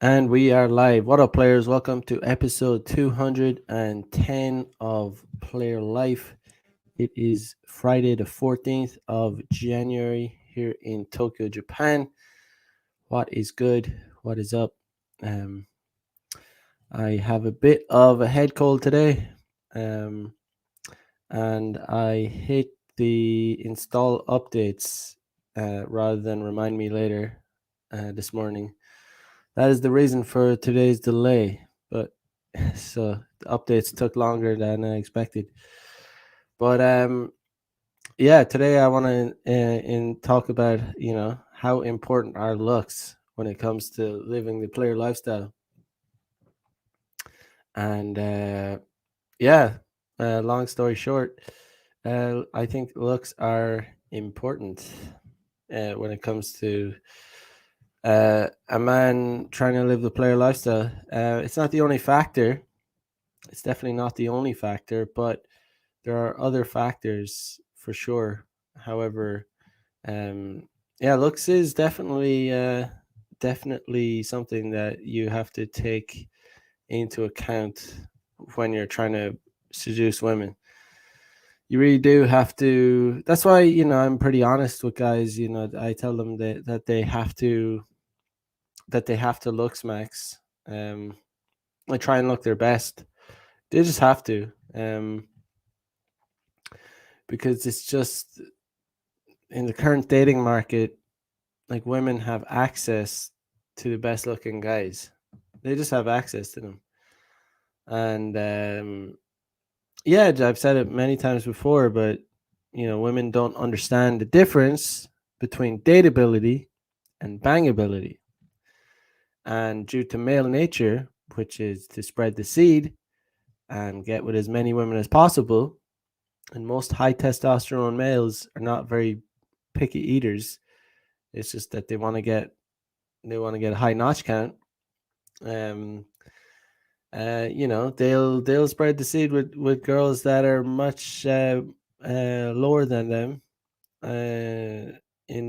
And we are live. What up, players? Welcome to episode 210 of Player Life. It is Friday, the 14th of January here in Tokyo, Japan. What is good? What is up? Um, I have a bit of a head cold today, um, and I hit the install updates rather than remind me later this morning. That is the reason for today's delay. But so the updates took longer than I expected. But yeah, today I want to in talk about how important are looks when it comes to living the player lifestyle. And yeah, long story short, I think looks are important when it comes to a man trying to live the player lifestyle. It's not the only factor. It's definitely not the only factor, but there are other factors for sure. However, um, yeah, looks is definitely something that you have to take into account when you're trying to seduce women. You really do have to. That's why I'm pretty honest with guys. I tell them that they have to look smacks. I try and look their best. They just have to, because it's just in the current dating market, like women have access to the best looking guys. They just have access to them, and yeah, I've said it many times before, but women don't understand the difference between dateability and bangability, and due to male nature, which is to spread the seed and get with as many women as possible. And most high testosterone males are not very picky eaters. It's just that they want to get a high notch count. Um, they'll spread the seed with girls that are much lower than them in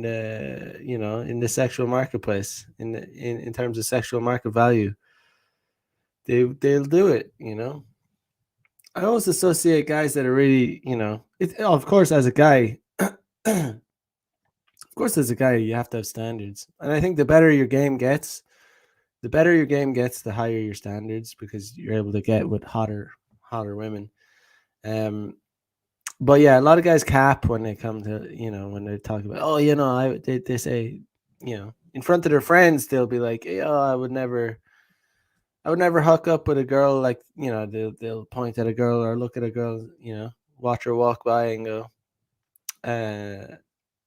the sexual marketplace, in terms of sexual market value. They'll do it. I always associate guys that are really, of course, as a guy, of course, as a guy, you have to have standards. And I think the higher your standards, because you're able to get with hotter women. Um, but yeah, a lot of guys cap when they come to, when they talk about, oh, they say, in front of their friends, they'll be like, oh, I would never hook up with a girl, like, they'll point at a girl or look at a girl, watch her walk by and go, uh,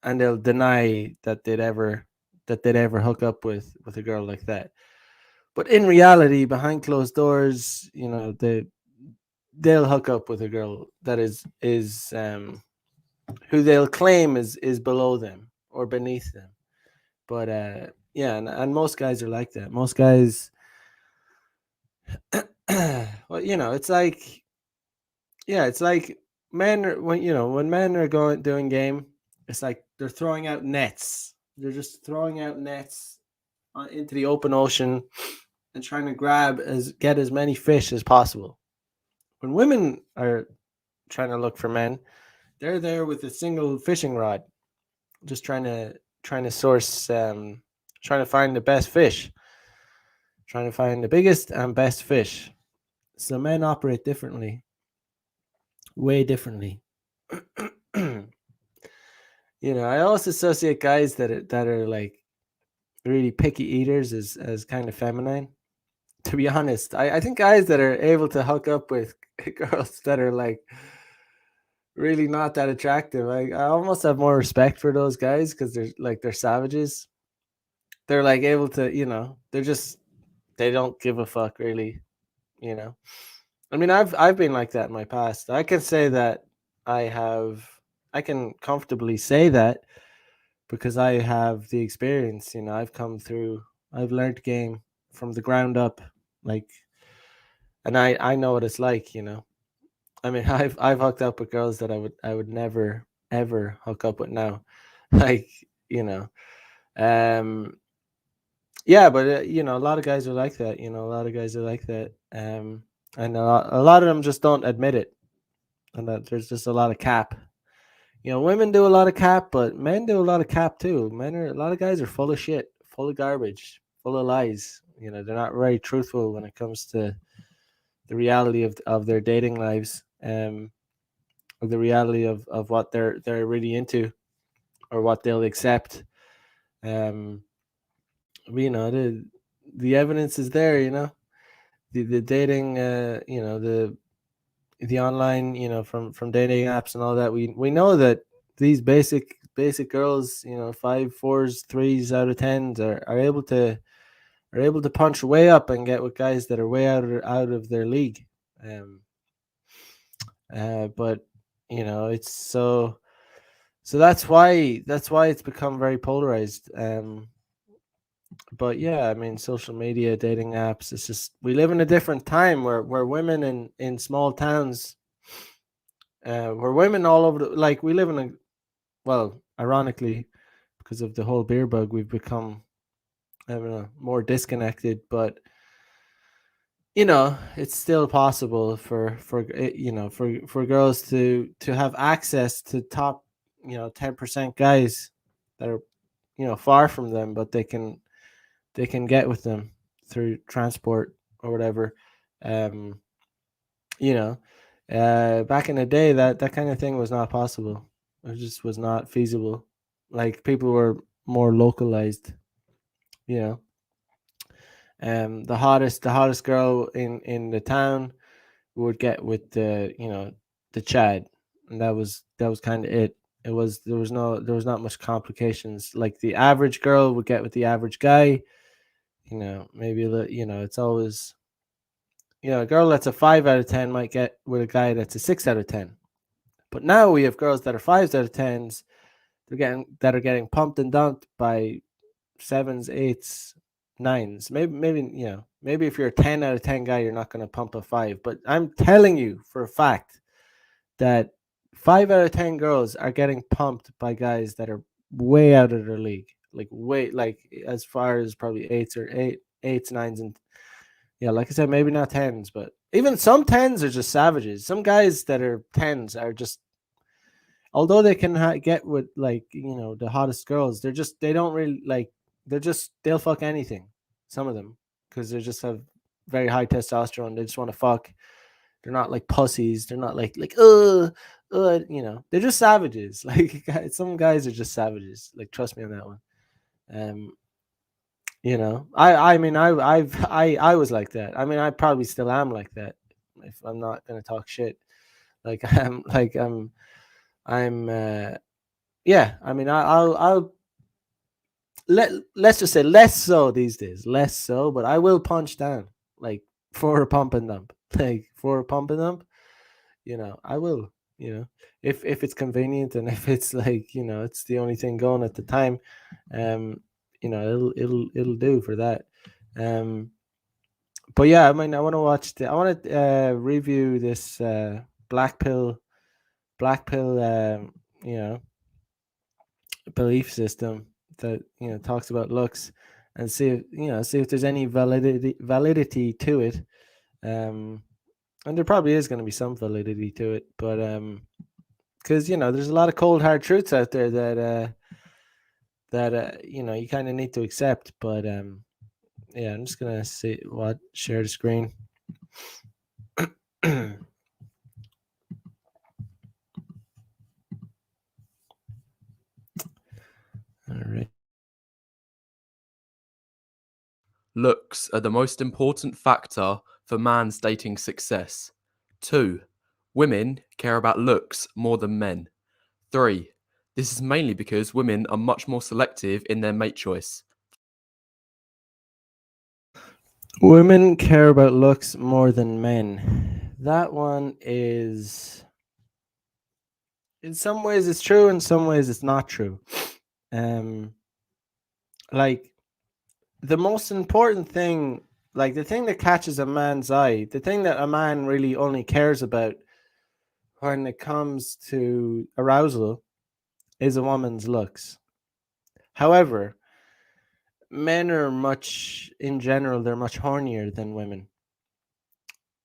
and they'll deny that they'd ever hook up with a girl like that. But in reality, behind closed doors, they'll hook up with a girl that is who they'll claim is below them or beneath them. But yeah, and most guys are like that. Most guys, well, it's like, yeah, it's like when men are going doing game, it's like they're throwing out nets. They're just throwing out nets into the open ocean and trying to get as many fish as possible. When women are trying to look for men, they're there with a single fishing rod, just trying to source, trying to find the best fish, trying to find the biggest and best fish. So men operate differently, way differently. I also associate guys that are like really picky eaters as kind of feminine. To be honest, I think guys that are able to hook up with girls that are like really not that attractive, I almost have more respect for those guys, because they're savages. They're like able to, they don't give a fuck, really. You know, I mean, I've been like that in my past. I can say that I have. I can comfortably say that because I have the experience. I've come through. I've learned game from the ground up, like, and I know what it's like. I mean, I've hooked up with girls that I would never ever hook up with now, like, you know, um, Yeah, but a lot of guys are like that. A lot of guys are like that. And a lot of them just don't admit it, and that there's just a lot of cap. Women do a lot of cap, but men do a lot of cap too. A lot of guys are full of shit, full of garbage, full of lies. They're not very truthful when it comes to the reality of their dating lives, of the reality of what they're really into or what they'll accept. Um, but, the evidence is there. The dating, the online, from dating apps and all that. We know that these basic girls, five, fours, threes out of tens are able to punch way up and get with guys that are way out of their league. Um, but it's so that's why it's become very polarized. But yeah, I mean, social media, dating apps, it's just we live in a different time where women in small towns, where women all over like we live in a well, ironically, because of the whole beer bug, we've become, I don't know, more disconnected. But it's still possible for girls to have access to top 10% guys that are far from them, but they can get with them through transport or whatever. um you know Back in the day, that kind of thing was not possible. It just was not feasible. Like, people were more localized. you know the hottest girl in the town would get with the Chad, and that was kind of it. There was not much complications. Like, the average girl would get with the average guy. Maybe it's always, a girl that's a 5 out of 10 might get with a guy that's a 6 out of 10. But now we have girls that are 5 out of 10s. That are getting pumped and dumped by sevens, eights, nines. Maybe if you're a 10 out of 10 guy, you're not going to pump a five. But I'm telling you for a fact that 5 out of 10 girls are getting pumped by guys that are way out of their league. Like, way, like, as far as probably eights, nines, and yeah, like I said, maybe not tens, but even some tens are just savages. Some guys that are tens are just, although they can get with, like, the hottest girls, they don't really like, they'll fuck anything. Some of them, because they just have very high testosterone. They just want to fuck. They're not like pussies. They're not like they're just savages. Like, some guys are just savages. Like, trust me on that one. Um, I mean, I was like that. I mean, I probably still am like that. If I'm not gonna talk shit, like I'm yeah. I mean, I'll let's just say less so these days, less so. But I will punch down, like, for a pump and dump, like, for a pump and dump. I will. If it's convenient, and if it's like, it's the only thing going at the time. um it'll do for that. um but yeah, I mean, I want to review this black pill you know belief system that talks about looks, and see if there's any validity to it. um and there probably is going to be some validity to it, but because there's a lot of cold hard truths out there that you kind of need to accept. But yeah, I'm just gonna share the screen. All right. Looks are the most important factor for man's dating success. 2. Women care about looks more than men. 3. This is mainly because women are much more selective in their mate choice. Women care about looks more than men. That one is, in some ways it's true, in some ways it's not true. Um, like, the most important thing, like, the thing that catches a man's eye, the thing that a man really only cares about when it comes to arousal, is a woman's looks. However, men are much in general, they're much hornier than women.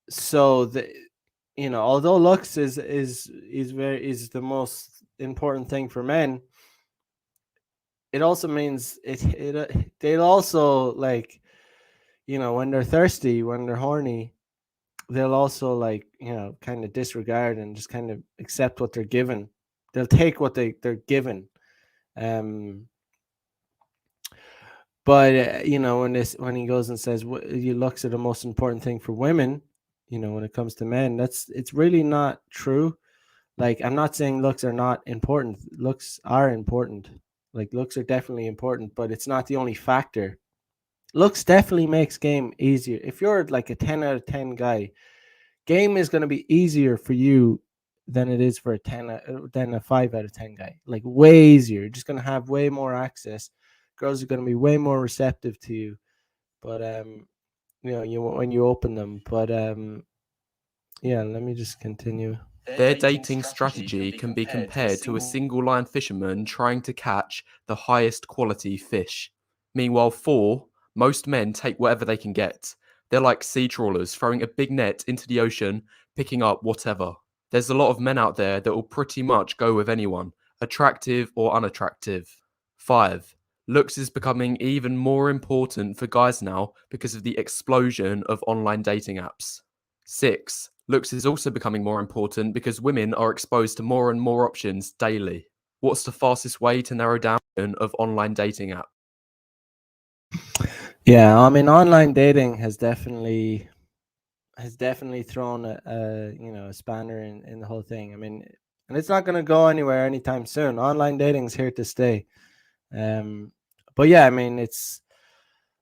So although looks is the most important thing for men, it also means they'll also, like, when they're thirsty, when they're horny, they'll also, like, kind of disregard and just kind of accept what they're given. They'll take what they're given. um but when he goes and says your looks are the most important thing for women, when it comes to men, it's really not true. Like, I'm not saying looks are not important. Looks are important. Like, looks are definitely important, but it's not the only factor. Looks definitely makes game easier. If you're like a 10 out of 10 guy, game is going to be easier for you than it is for than a 5 out of 10 guy. Like, way easier. You're just going to have way more access. Girls are going to be way more receptive to you. But when you open them. But yeah, let me just continue. Their dating strategy can be compared to a single line fisherman trying to catch the highest quality fish. Meanwhile, most men take whatever they can get. They're like sea trawlers throwing a big net into the ocean, picking up whatever. There's a lot of men out there that will pretty much go with anyone, attractive or unattractive. 5. Looks is becoming even more important for guys now because of the explosion of online dating apps. 6. Looks is also becoming more important because women are exposed to more and more options daily. What's the fastest way to narrow down of online dating apps? Yeah, I mean, online dating has definitely thrown a spanner in the whole thing. I mean, and it's not going to go anywhere anytime soon. Online dating is here to stay. Um, but yeah, I mean, it's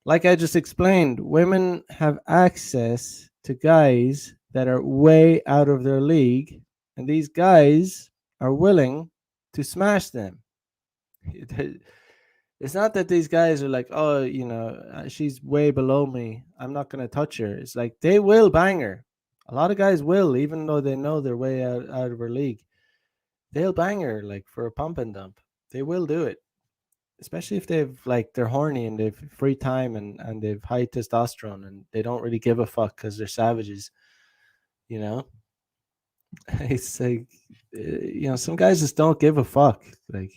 like I just explained. Women have access to guys that are way out of their league, and these guys are willing to smash them. It's not that these guys are like, oh, she's way below me, I'm not going to touch her. It's like they will bang her. A lot of guys will, even though they know they're way out of her league. They'll bang her, like, for a pump and dump. They will do it, especially if they're horny and they've free time and they've high testosterone and they don't really give a fuck because they're savages. You know, it's like, some guys just don't give a fuck. Like,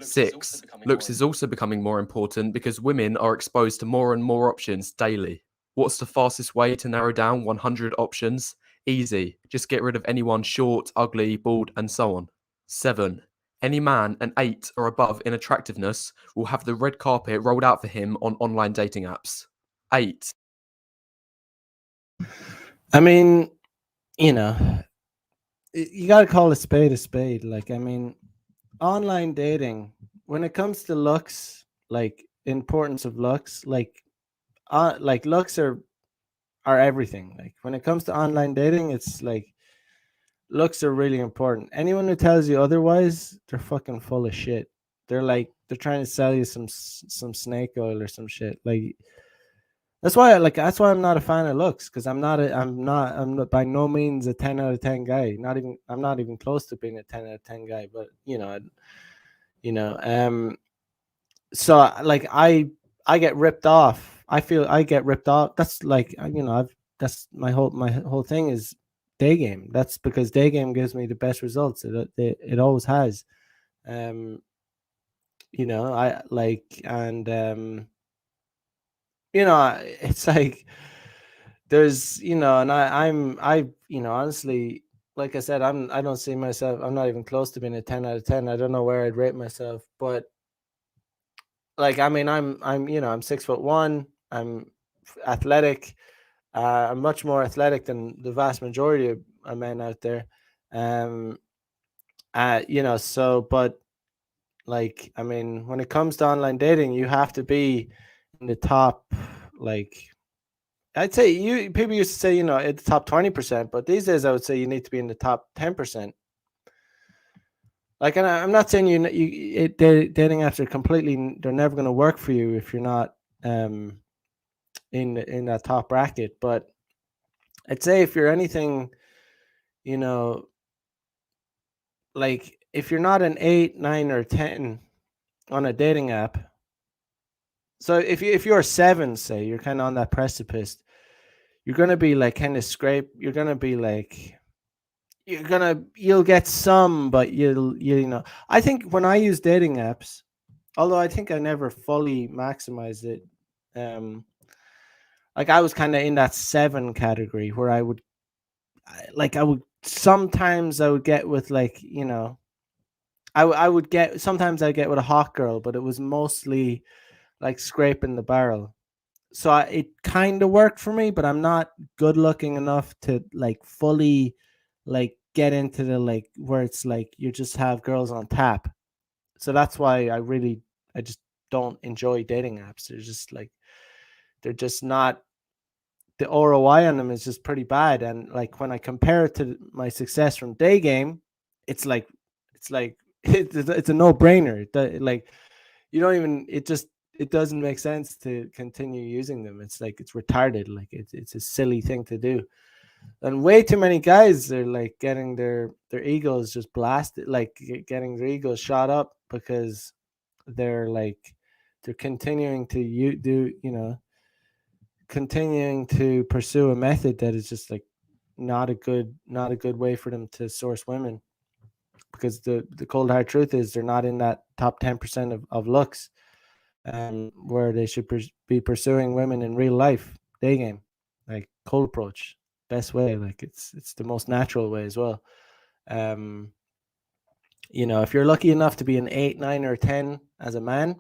6. Looks is also becoming more important because women are exposed to more and more options daily. What's the fastest way to narrow down 100 options? Easy. Just get rid of anyone short, ugly, bald, and so on. 7. Any man an 8 or above in attractiveness will have the red carpet rolled out for him on online dating apps. 8. I mean, you know, you got to call a spade a spade. Like, I mean, online dating, when it comes to looks, like, importance of looks, like looks are everything. Like, when it comes to online dating, it's like looks are really important. Anyone who tells you otherwise, they're fucking full of shit. They're trying to sell you some snake oil or some shit. Like, that's why I'm not a fan of looks, because I'm by no means a 10 out of 10 guy. I'm not even close to being a 10 out of 10 guy. But you know, so, like, I get ripped off. I feel I get ripped off. That's like, I've that's my whole thing is day game. That's because day game gives me the best results. It always has. Um, I like, and it's like, there's, and honestly, like I said, I don't see myself. I'm not even close to being a 10 out of 10. I don't know where I'd rate myself, but, like, I mean, I'm 6'1". I'm athletic. I'm much more athletic than the vast majority of men out there. Um, so, but, like, I mean, when it comes to online dating, you have to be in the top, like, I'd say, people used to say, in the top 20%, but these days I would say you need to be in the top 10%. Like, and I'm not saying dating apps are they're never going to work for you if you're not in that top bracket. But I'd say if you're anything, you know, like, if you're not an 8, 9, or 10, on a dating app. So if you're seven, say you're kind of on that precipice, you're gonna be like kind of scrape. You're gonna be like you'll get some, but you know. I think when I use dating apps, although I think I never fully maximized it, um, like I was kind of in that seven category where I would sometimes I would get with like I would get sometimes I get with a hot girl, but it was mostly like scraping the barrel. So it kind of worked for me, but I'm not good looking enough to like fully like get into the like where it's like you just have girls on tap. So that's why I just don't enjoy dating apps. They're just not, the ROI on them is just pretty bad. And like when I compare it to my success from day game, it's like it's like it's a no brainer. Like you don't even it doesn't make sense to continue using them. It's like it's retarded. Like it's a silly thing to do. And way too many guys are like getting their egos just blasted, like getting their egos shot up because they're like they're continuing to continuing to pursue a method that is just like not a good way for them to source women, because the cold hard truth is they're not in that top 10% of looks, where they should be pursuing women in real life day game, like cold approach, best way, like it's the most natural way as well. um if you're lucky enough to be an 8, 9, or 10 as a man,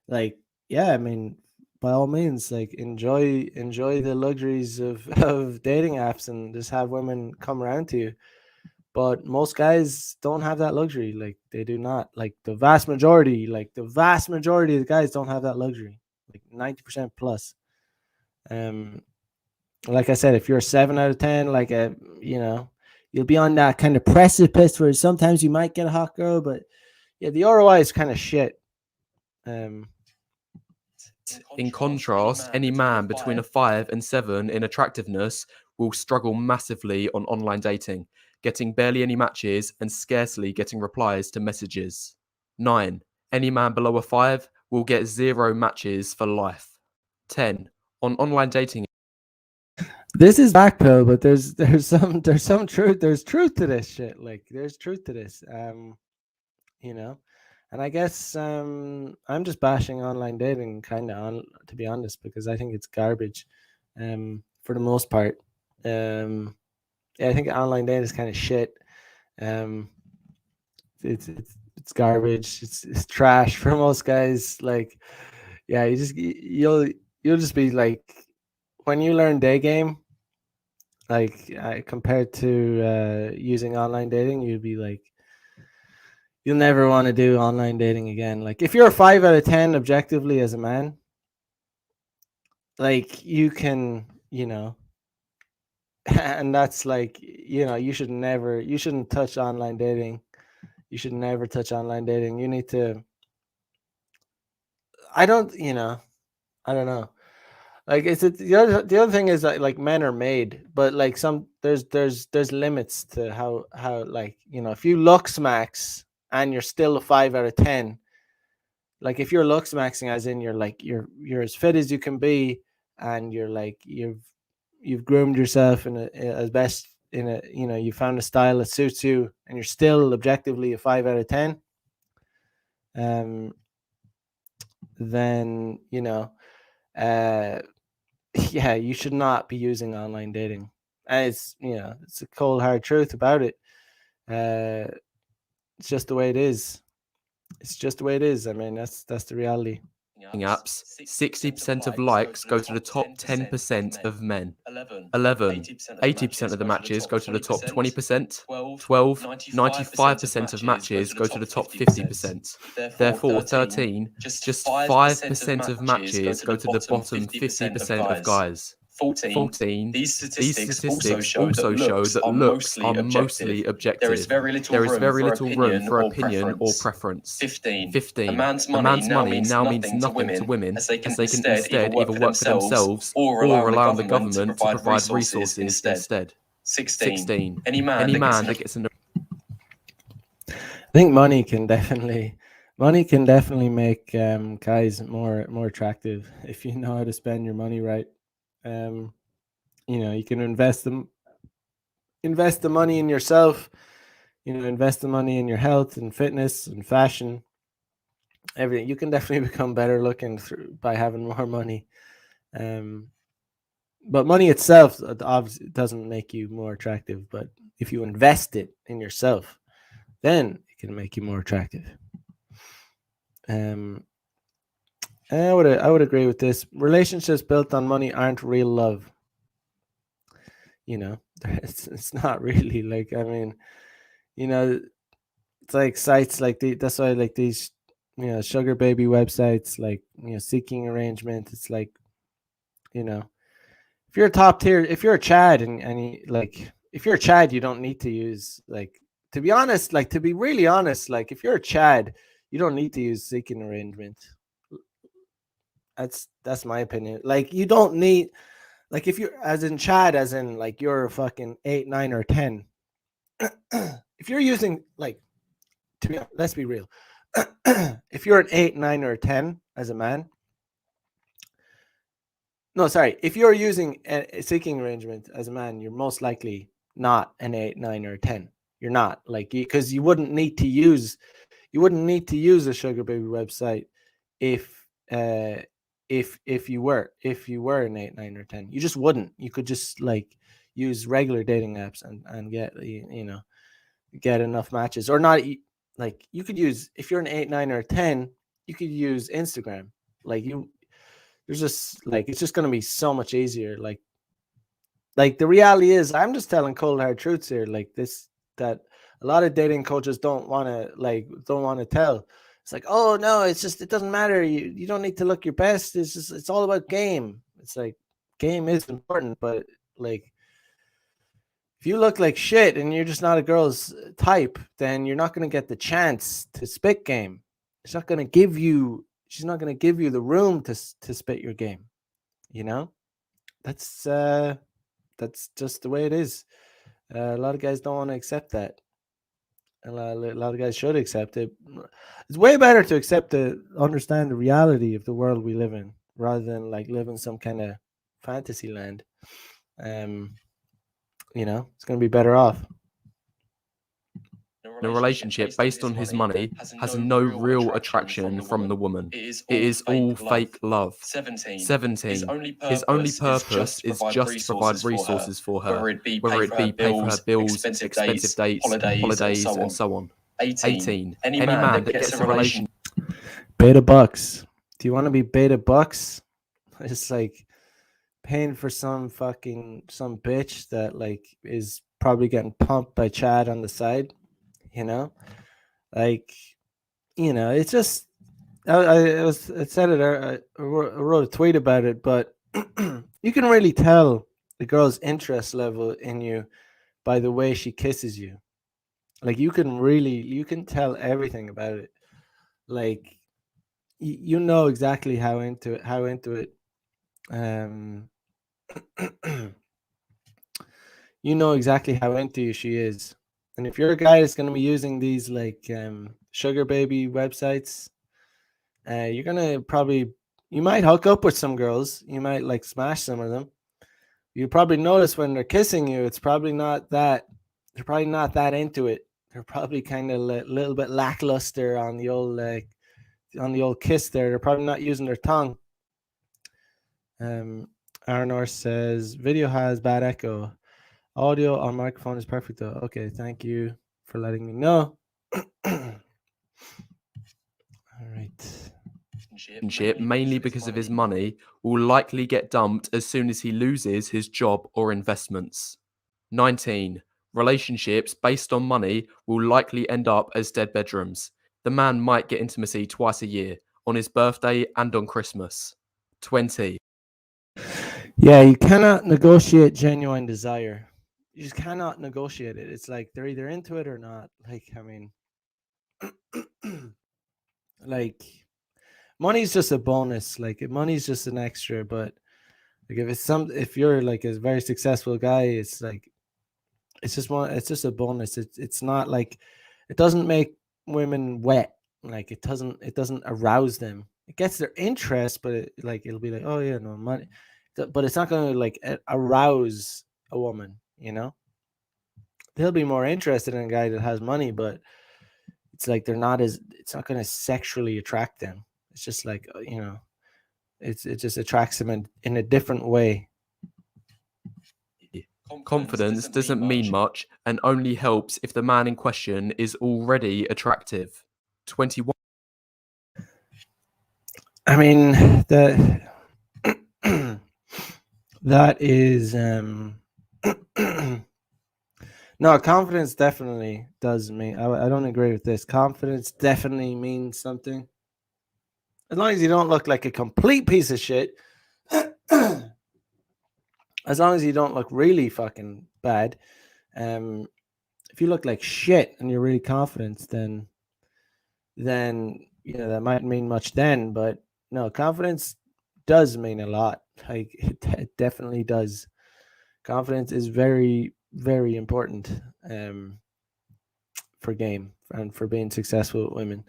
like yeah, I mean, by all means, like enjoy the luxuries of of dating apps and just have women come around to you. But most guys don't have that luxury. Like they do not. Like the vast majority of the guys don't have that luxury. Like 90% plus. Um, like I said, if you're a 7 out of 10, like you'll be on that kind of precipice where sometimes you might get a hot girl, but yeah, the ROI is kind of shit. Um, In contrast, any man between a 5 and 7 in attractiveness will struggle massively on online dating, getting barely any matches and scarcely getting replies to messages. 9. Any man below a 5 will get 0 matches for life. 10. On online dating. this is backpill, but there's some truth. There's truth to this shit. Like there's truth to this. You know, and I guess I'm just bashing online dating, kind of, on to be honest, because I think it's garbage. For the most part. Yeah, I think online dating is kind of shit. Um, it's garbage. It's trash for most guys. Like, yeah, you'll just be like, when you learn day game, like compared to using online dating, you'd be like, you'll never want to do online dating again. Like, if you're a 5 out of 10 objectively as a man, like you can, and that's like, you shouldn't touch online dating. You should never touch online dating. You need to. I don't. I don't know. Like the other thing is that like men are made, but like there's limits to how like if you looks max and you're still a 5 out of 10. Like if you're looks maxing, as in you're as fit as you can be, and you're like you've groomed yourself as best in a you found a style that suits you, and you're still objectively a 5 out of 10. Um, then uh yeah, you should not be using online dating. And it's a cold hard truth about it. uh it's just the way it is. It's just the way it is. I mean, that's the reality. Apps, 60% of likes go to the top 10% of men. 11. 80% of the matches go to the top 20%. 12. 95% of matches go to the top 50%. Therefore, 13. Just 5% of matches go to the bottom 50% of guys. 14. These statistics also show that looks are mostly objective. There is very little room for opinion or preference. 15. A man's money now means nothing to women, as they can instead either work for themselves or rely on the government to provide resources instead. 16. Any man that gets an I think money can definitely Money can definitely make guys more attractive if you know how to spend your money right. Um, you can invest the money in yourself. Invest the money in your health and fitness and fashion, everything. You can definitely become better looking through by having more money. Um, but money itself obviously doesn't make you more attractive. But if you invest it in yourself, then it can make you more attractive. Um, I would agree with this. Relationships built on money aren't real love. You know, it's not really like, I mean, you know, it's like sites like that's why like these sugar baby websites, like seeking arrangement. It's like, you know if you're a top tier, if you're a Chad, like if you're a Chad, you don't need to use, like, to be honest, like, to be really honest, like, if you're a Chad, you don't need to use seeking arrangement. That's my opinion. Like, you don't need, like, if you're, as in Chad, as in like you're a fucking 8, 9, or 10. If you're using, like, to be, let's be real. If you're an 8, 9, or 10 as a man, no, sorry. If you're using a seeking arrangement as a man, you're most likely not an 8, 9, or 10. You're not, like, because you wouldn't need to use a sugar baby website if if you were an 8, 9, or 10. You just wouldn't. You could just, like, use regular dating apps and get get enough matches, or not. Like, you could use, if you're an 8, 9, or 10, you could use Instagram. Like, there's just, like, it's just going to be so much easier. Like the reality is, I'm just telling cold hard truths here, like this, that a lot of dating coaches don't want to tell. It's like, oh no, it's just, it doesn't matter, you don't need to look your best, it's all about game. It's like, game is important, but, like, if you look like shit and you're just not a girl's type, then you're not going to get the chance to spit game. She's not going to give you the room to spit your game, you know that's that's just the way it is. A lot of guys don't want to accept that. A lot of guys should accept it. It's way better to understand the reality of the world we live in, rather than, like, live in some kind of fantasy land. Um, it's going to be better off. In a relationship based on his money has no real attraction from the woman. It is all fake love. 17. His only purpose is just to provide resources for her, whether it be pay for her bills, expensive dates, holidays, and so on. 18. Any man that gets a relationship. Beta bucks. Do you want to be beta bucks? It's like paying for some bitch that, like, is probably getting pumped by Chad on the side. You know, like, it's just, I said it. I wrote a tweet about it, but you can really tell the girl's interest level in you by the way she kisses you. Like, you can tell everything about it. Like, you know exactly how into it. Um, you know exactly how into you she is. And if you're a guy that's going to be using these, like, sugar baby websites, you're gonna probably, you might hook up with some girls. You might, like, smash some of them. You probably notice when they're kissing you, it's probably not that they're probably not that into it. They're probably kind of a little bit lackluster on the old, like, on the old kiss. They're probably not using their tongue. Um, Arnor says video has bad echo. Audio on microphone is perfect though. Okay, thank you for letting me know. All right. Relationship, mainly because of his money, will likely get dumped as soon as he loses his job or investments. 19. Relationships based on money will likely end up as dead bedrooms. The man might get intimacy twice a year, on his birthday and on Christmas. 20. Yeah, you cannot negotiate genuine desire. You just cannot negotiate it. It's like they're either into it or not. Like, I mean, like, money's just a bonus. Like, money's just an extra. But, like, if you're, like, a very successful guy, it's like, it's just a bonus. It's not like, it doesn't make women wet. Like it doesn't arouse them. It gets their interest, but it'll be like, oh yeah, no money, but it's not going to like arouse a woman. They'll be more interested in a guy that has money, but it's like it's not going to sexually attract them. It's just like it just attracts them in a different way. Confidence doesn't mean much and only helps if the man in question is already attractive. 21. I mean, that is no, confidence definitely does mean. I don't agree with this. Confidence definitely means something. As long as you don't look like a complete piece of shit. As long as you don't look really fucking bad. If you look like shit and you're really confident, then that might mean much then. But no, confidence does mean a lot. Like it definitely does. Confidence is very, very important for game and for being successful with women.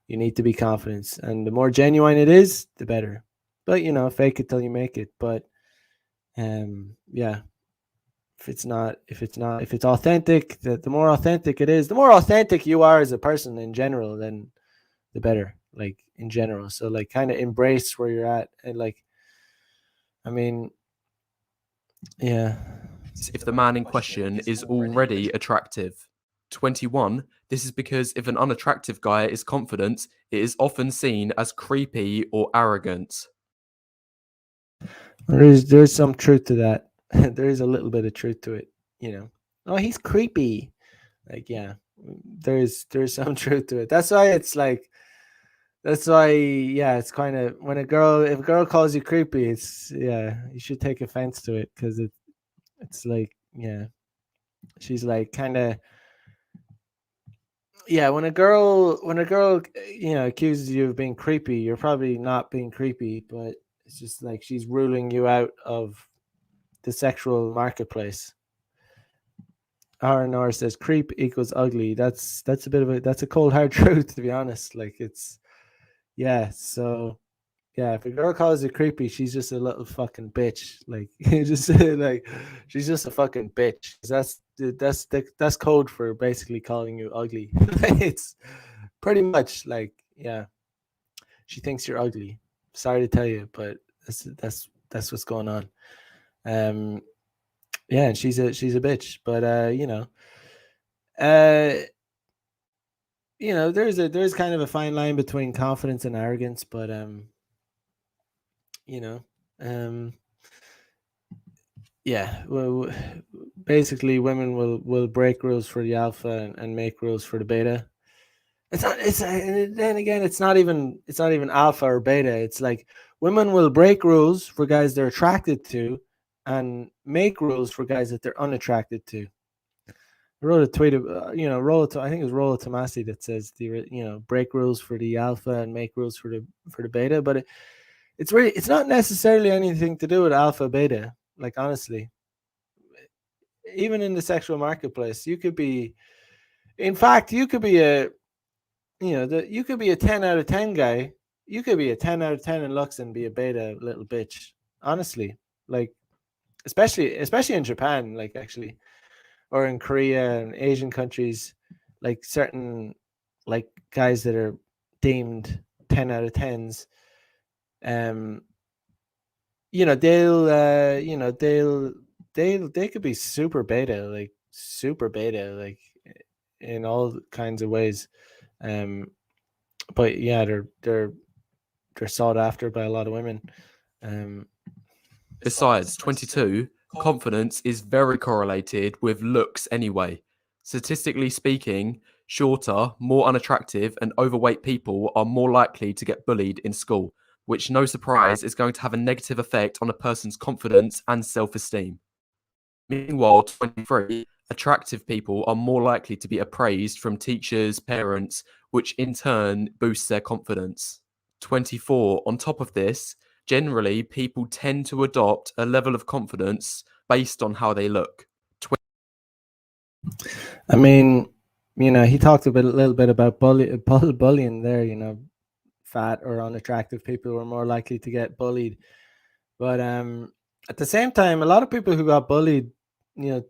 You need to be confident, and the more genuine it is, the better. But fake it till you make it. But yeah, if it's authentic, the more authentic it is, the more authentic you are as a person in general, then the better. Like in general, so like kind of embrace where you're at, and like, I mean, yeah. If the man in question is already attractive. 21. This is because if an unattractive guy is confident, it is often seen as creepy or arrogant. There's some truth to that. There is a little bit of truth to it. Oh, he's creepy. Like, yeah, there's some truth to it. That's why yeah, it's kind of if a girl calls you creepy, it's, yeah, you should take offense to it, because it's like, yeah, she's like kind of, yeah, when a girl accuses you of being creepy, you're probably not being creepy, but it's just like she's ruling you out of the sexual marketplace. R&R says creep equals ugly. That's a cold hard truth, to be honest. Like, it's, yeah. So yeah, if a girl calls you creepy, she's just a little fucking bitch. Like, just like, she's just a fucking bitch. That's code for basically calling you ugly. It's pretty much like, yeah, she thinks you're ugly. Sorry to tell you, but that's what's going on. Yeah, and she's a bitch, but there's kind of a fine line between confidence and arrogance, but you know, yeah, well, basically women will break rules for the alpha and make rules for the beta. And then again, it's not even alpha or beta. It's like women will break rules for guys they're attracted to and make rules for guys that they're unattracted to. I wrote a tweet of, I think it was Rollo Tomasi that says break rules for the alpha and make rules for the beta, but it's not necessarily anything to do with alpha beta. Like, honestly, even in the sexual marketplace, you could be, in fact, you could be a, you could be a 10 out of 10 guy. You could be a 10 out of 10 in looks and be a beta little bitch. Honestly, like, especially in Japan, like, actually, or in Korea and Asian countries, like certain like guys that are deemed 10 out of 10s, they could be super beta, like in all kinds of ways. But yeah, they're sought after by a lot of women. Besides, 22, confidence is very correlated with looks anyway. Statistically speaking, shorter, more unattractive, and overweight people are more likely to get bullied in school, which, no surprise, is going to have a negative effect on a person's confidence and self-esteem. Meanwhile, 23, attractive people are more likely to be appraised from teachers, parents, which in turn boosts their confidence. 24, on top of this, generally people tend to adopt a level of confidence based on how they look. I mean, he talked a little bit about bullying there. Fat or unattractive people were more likely to get bullied. But at the same time, a lot of people who got bullied, you know,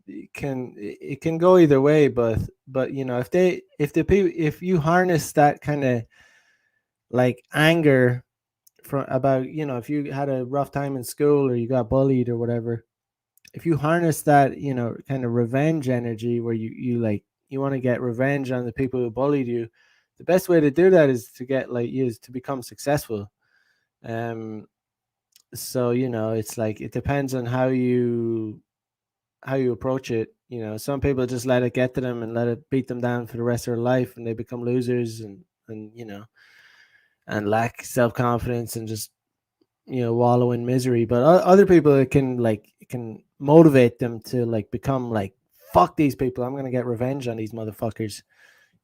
it can go either way. But if you harness that kind of like anger from about if you had a rough time in school or you got bullied or whatever, if you harness that kind of revenge energy where you want to get revenge on the people who bullied you, the best way to do that is to get is to become successful. um so it's like it depends on how you approach it. Some people just let it get to them and let it beat them down for the rest of their life, and they become losers and lack self-confidence and just wallow in misery. But other people, it can motivate them to become like, fuck these people, I'm gonna get revenge on these motherfuckers.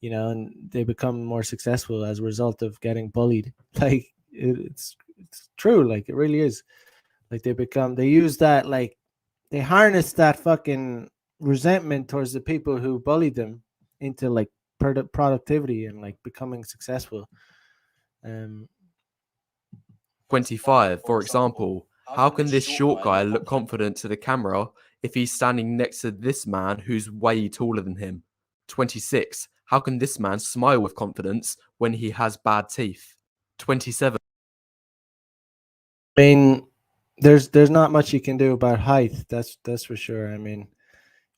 And they become more successful as a result of getting bullied. Like it's true, like it really is. Like they use that, like they harness that fucking resentment towards the people who bullied them into like productivity and like becoming successful. um 25, for example, how can this short guy look confident to the camera if he's standing next to this man who's way taller than him? 26, how can this man smile with confidence when he has bad teeth? 27, I mean, there's not much you can do about height. That's for sure. I mean,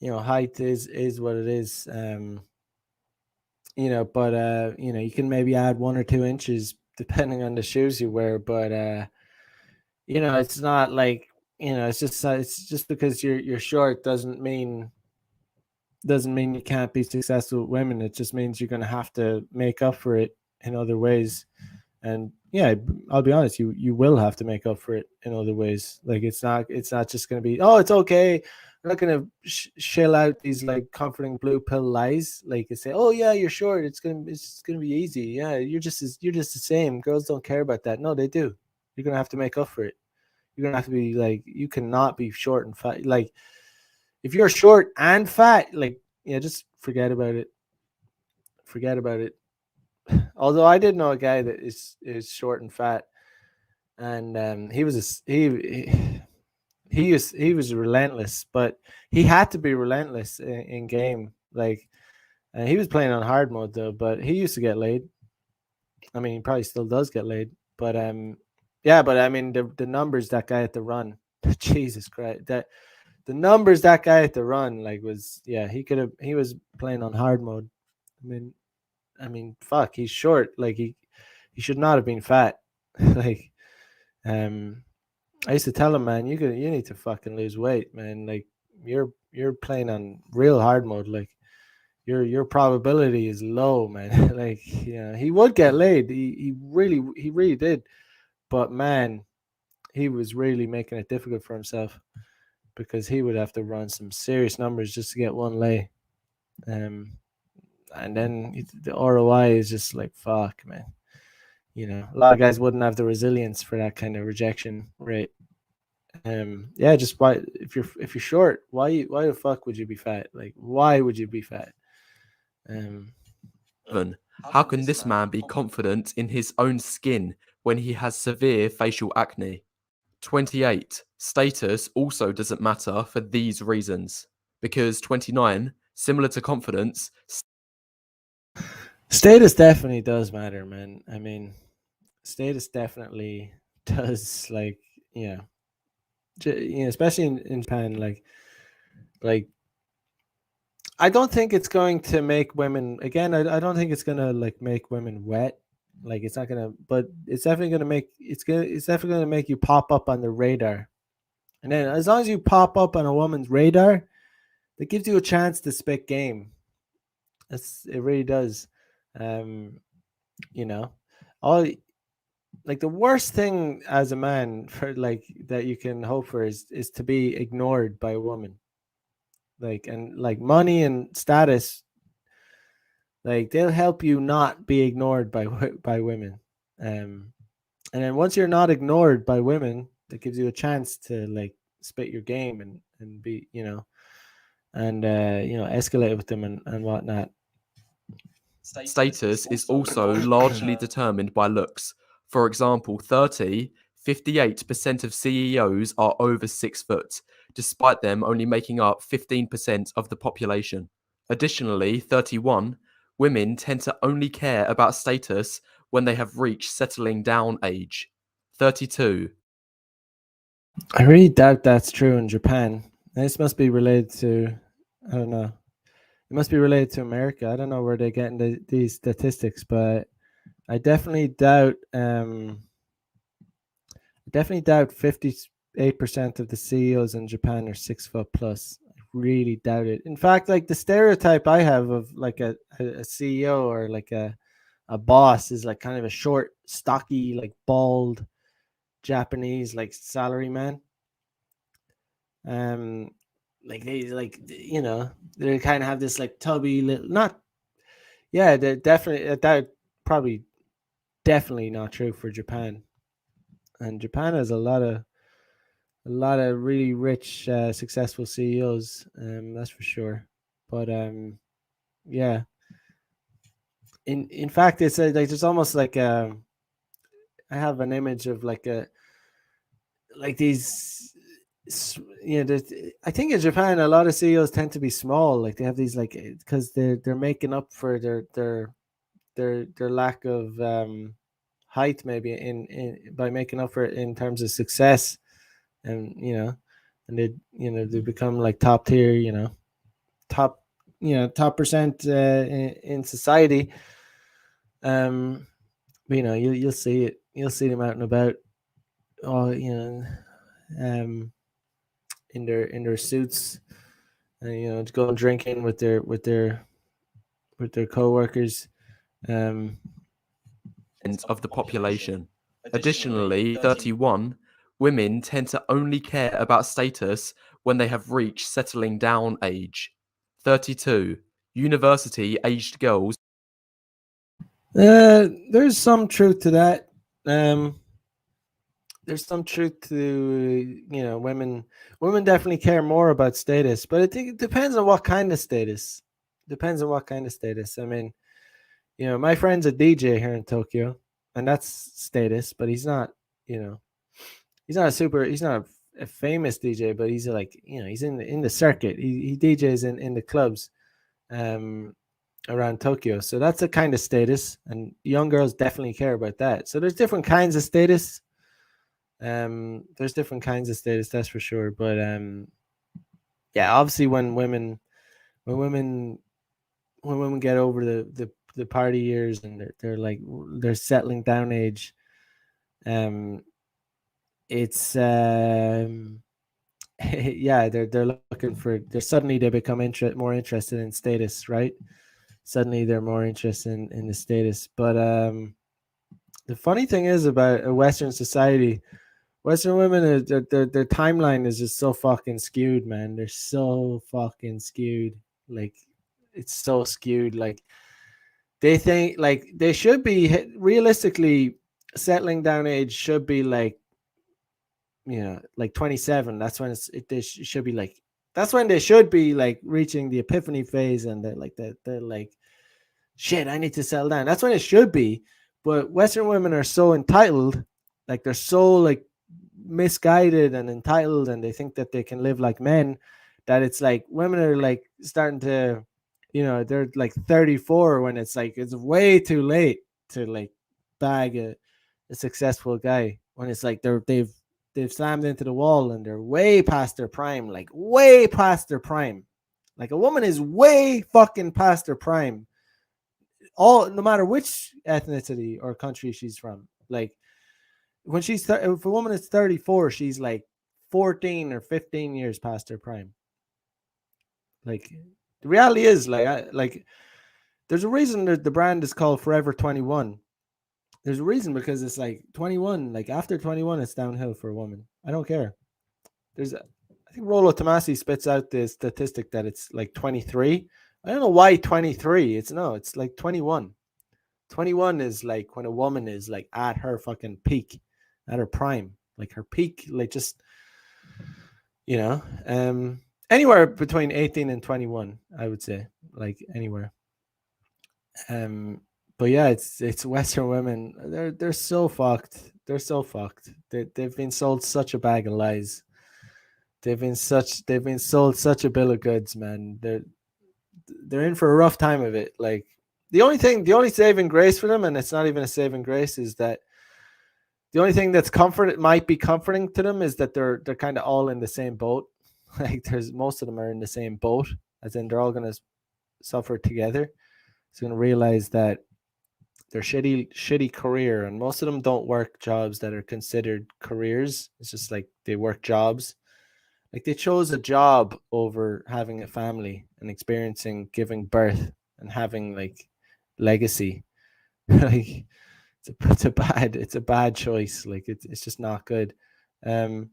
height is what it is. But you can maybe add 1 or 2 inches depending on the shoes you wear. But it's not like it's just because you're short doesn't mean you can't be successful with women. It just means you're gonna have to make up for it in other ways. And yeah, I'll be honest, you will have to make up for it in other ways. Like it's not just going to be, oh, it's okay, I'm not going to shell out these like comforting blue pill lies, like you say, oh yeah, you're short, it's going to be easy, yeah, you're just the same, girls don't care about that. No, they do. You're going to have to make up for it. You're going to have to be like, you cannot be short and fat. Like if you're short and fat, like, yeah, just forget about it. Although I did know a guy that is short and fat, and he was relentless, but he had to be relentless in game. Like, and he was playing on hard mode though, but he used to get laid. I mean, he probably still does get laid, but yeah. But I mean, the numbers that guy at the run, Jesus Christ, that the numbers that guy at the run, like, was, yeah, he was playing on hard mode. I mean, fuck, he's short. Like he should not have been fat. Like, um, I used to tell him, man, you need to fucking lose weight, man. Like you're playing on real hard mode. Like your probability is low, man. Like, he would get laid. He really did. But man, he was really making it difficult for himself because he would have to run some serious numbers just to get one lay. Um, and then the ROI is just like, fuck, man. A lot of guys wouldn't have the resilience for that kind of rejection rate. Yeah, just why, if you're short, why the fuck would you be fat? Like, why would you be fat? Um, how can this man be confident in his own skin when he has severe facial acne? 28, status also doesn't matter for these reasons. Because 29, similar to confidence, Status definitely does matter, man. I mean, status definitely does. Like, yeah, especially in Japan. Like I don't think it's going to make women, again. I don't think it's gonna like make women wet. Like, it's not gonna, but it's definitely gonna make it's definitely gonna make you pop up on the radar. And then as long as you pop up on a woman's radar, that gives you a chance to spit game. It really does. Um, you know, all like the worst thing as a man for like that you can hope for is to be ignored by a woman. Like, and like money and status, like they'll help you not be ignored by women. Um, and then once you're not ignored by women, that gives you a chance to like spit your game and be, and escalate with them and whatnot. Status is also largely determined by looks. For example, 58% of CEOs are over 6 foot, despite them only making up 15% of the population. Additionally, 31, women tend to only care about status when they have reached settling down age. 32. I really doubt that's true in Japan. This must be related to, I don't know. It must be related to America. I don't know where they're getting these statistics, but I definitely doubt. Definitely doubt 58% of the CEOs in Japan are 6 foot plus. I really doubt it. In fact, like the stereotype I have of like a CEO or like a boss is like kind of a short, stocky, like bald Japanese like salary man. Um, like they kind of have this like tubby little not. Yeah, they're definitely that probably definitely not true for Japan. And Japan has a lot of really rich, successful CEOs. That's for sure. But yeah. In fact, it's like it's almost like I have an image of like these. I think in Japan a lot of CEOs tend to be small. Like they have these like because they're making up for their lack of height maybe in by making up for it in terms of success, and and they become like top tier, top top percent in society. um but, you'll see it, you'll see them out and about, all um in their suits, and going drinking with their co-workers. um Of the population. Additionally, 31, women tend to only care about status when they have reached settling down age. 32, university aged girls. there's some truth to that. There's some truth to women definitely care more about status, but I think it depends on what kind of status. I mean, my friend's a DJ here in Tokyo, and that's status, but you know he's not a famous DJ, but he's like, he's in the circuit. He DJs in the clubs um around Tokyo. So that's a kind of status, and young girls definitely care about that. So there's different kinds of status. That's for sure. But yeah, obviously when women when women get over the party years, and they're like they're settling down age, um it's yeah, they're looking for, they're suddenly they become more interested in status, right? Suddenly they're more interested in the status. But the funny thing is about a Western society, Western women are their timeline is just so fucking skewed, man. They're so fucking skewed. Like it's so skewed. Like they think like they should be realistically, settling down age should be like, like 27. That's when it should be like, that's when they should be like reaching the epiphany phase, and they're like, shit, I need to settle down. That's when it should be. But Western women are so entitled, like they're so like misguided and entitled, and they think that they can live like men, that it's like women are like starting to, they're like 34 when it's like it's way too late to like bag a successful guy, when it's like they've slammed into the wall and they're way past their prime, like way past their prime. Like a woman is way fucking past their prime, all no matter which ethnicity or country she's from. Like when if a woman is 34, she's like 14 or 15 years past her prime. Like the reality is, like there's a reason that the brand is called Forever 21. There's a reason, because it's like 21, like after 21 it's downhill for a woman. I don't care. I think Rolo Tomasi spits out the statistic that it's like 23. I don't know why 23. It's like 21. 21 is like when a woman is like at her fucking peak, at her prime, like her peak, like just, anywhere between 18 and 21, I would say, like anywhere. But yeah, it's Western women. They're so fucked. They're so fucked. They've been sold such a bag of lies. They've been sold such a bill of goods, man. They're in for a rough time of it. Like the only saving grace for them, and it's not even a saving grace, is that the only thing that's comfort might be comforting to them is that they're kind of all in the same boat. Like there's most of them are in the same boat, as in they're all gonna suffer together. So gonna realize that their shitty career, and most of them don't work jobs that are considered careers. It's just like they work jobs. Like they chose a job over having a family and experiencing giving birth and having like legacy. Like it's a bad choice. Like it's just not good. Um,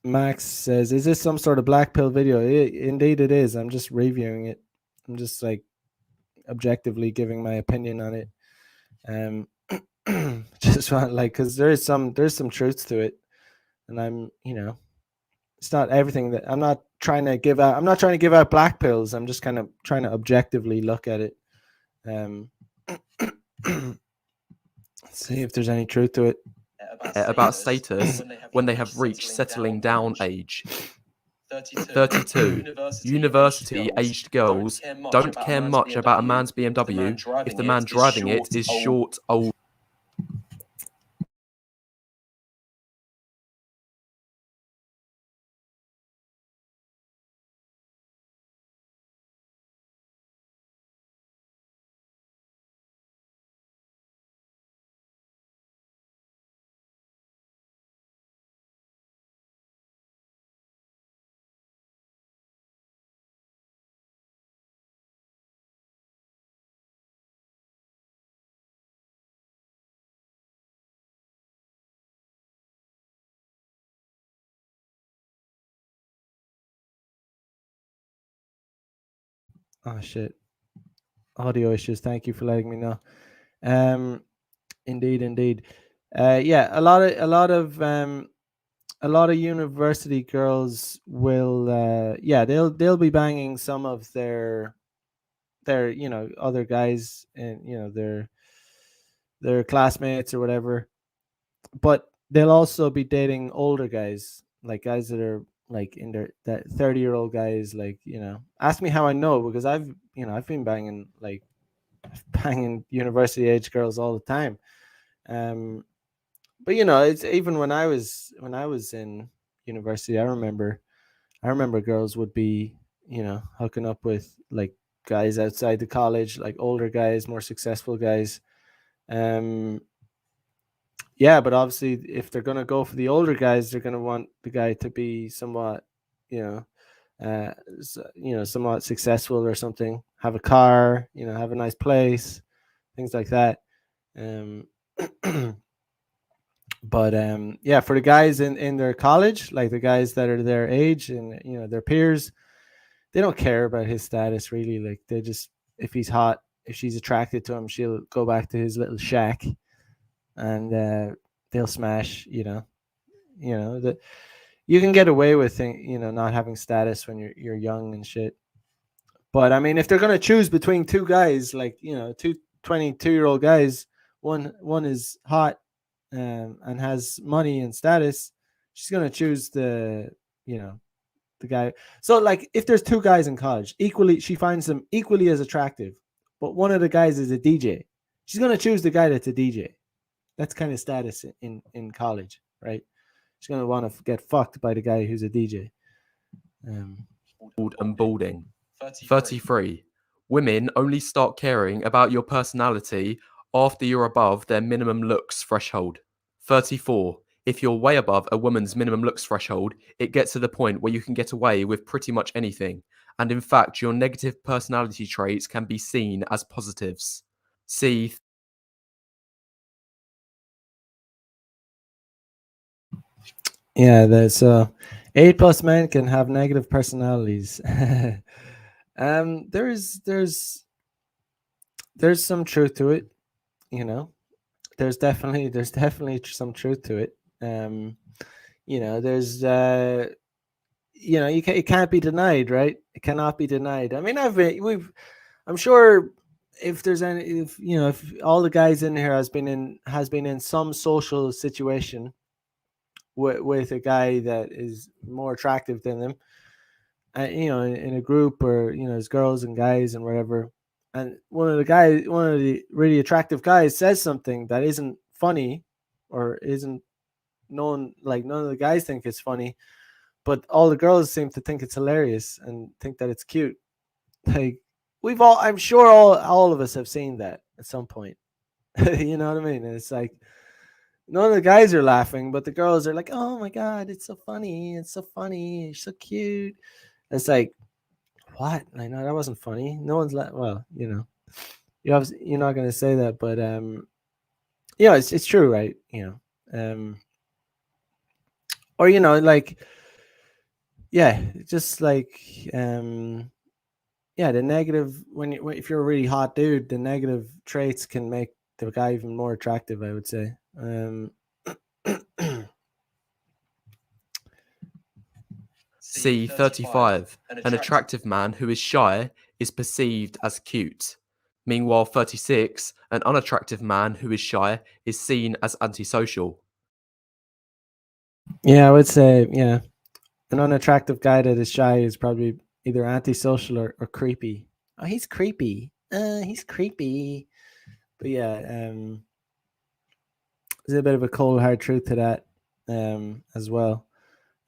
Max says, "Is this some sort of black pill video?" Indeed, it is. I'm just reviewing it. I'm just like objectively giving my opinion on it. Um, just want like because there's some truth to it, and it's not everything that I'm not trying to give out. I'm not trying to give out black pills. I'm just kind of trying to objectively look at it. Um, see if there's any truth to it. About status when they have reached settling down age. 32. University aged girls don't care much about a man's BMW if the man driving it is short, old. Oh shit, audio issues. Thank you for letting me know. Um, indeed, indeed. Yeah, a lot of university girls will yeah, they'll be banging some of their other guys, and their classmates or whatever, but they'll also be dating older guys, like guys that are like in their that 30-year-old guys, like ask me how I know, because I've been banging like banging university age girls all the time. Um but it's even when I was in university, I remember girls would be, hooking up with like guys outside the college, like older guys, more successful guys. Um, yeah, but obviously, if they're gonna go for the older guys, they're gonna want the guy to be somewhat, you know, somewhat successful or something. Have a car, have a nice place, things like that. Um, but yeah, for the guys in their college, like the guys that are their age and their peers, they don't care about his status really. Like they just, if he's hot, if she's attracted to him, she'll go back to his little shack, and they'll smash. That you can get away with not having status when you're young and shit. But I mean, if they're gonna choose between two guys, like two 22-year-old guys, one is hot, and has money and status, she's gonna choose you know the guy. So like if there's two guys in college, equally she finds them equally as attractive, but one of the guys is a DJ. She's gonna choose the guy that's a DJ. That's kind of status in college, right? She's gonna want to get fucked by the guy who's a DJ. Um, And balding. 33. Women only start caring about your personality after you're above their minimum looks threshold. 34. If you're way above a woman's minimum looks threshold, it gets to the point where you can get away with pretty much anything. And in fact, your negative personality traits can be seen as positives. See. yeah, there's 8+ men can have negative personalities. There's some truth to it, you know. There's definitely some truth to it. There's it can't be denied, right? It cannot be denied. I mean, I'm sure if there's any, if if all the guys in here has been in some social situation with a guy that is more attractive than them, in a group, or there's girls and guys and whatever, and one of the really attractive guys says something that isn't funny, or isn't known, like none of the guys think it's funny, but all the girls seem to think it's hilarious and think that it's cute. Like, I'm sure all of us have seen that at some point. You know what I mean? And it's like none of the guys are laughing, but the girls are like, "Oh my god, it's so funny! It's so funny! It's so cute!" It's like, what? I know that wasn't funny. No one's well, you're not gonna say that, but it's true, right? Or like, yeah, just like, yeah, the negative, if you're a really hot dude, the negative traits can make the guy even more attractive, I would say. C35. An attractive man who is shy is perceived as cute. Meanwhile, 36. An unattractive man who is shy is seen as antisocial. Yeah, I would say, yeah, an unattractive guy that is shy is probably either antisocial or creepy. Oh, he's creepy. He's creepy. But yeah, there's a bit of a cold hard truth to that, as well.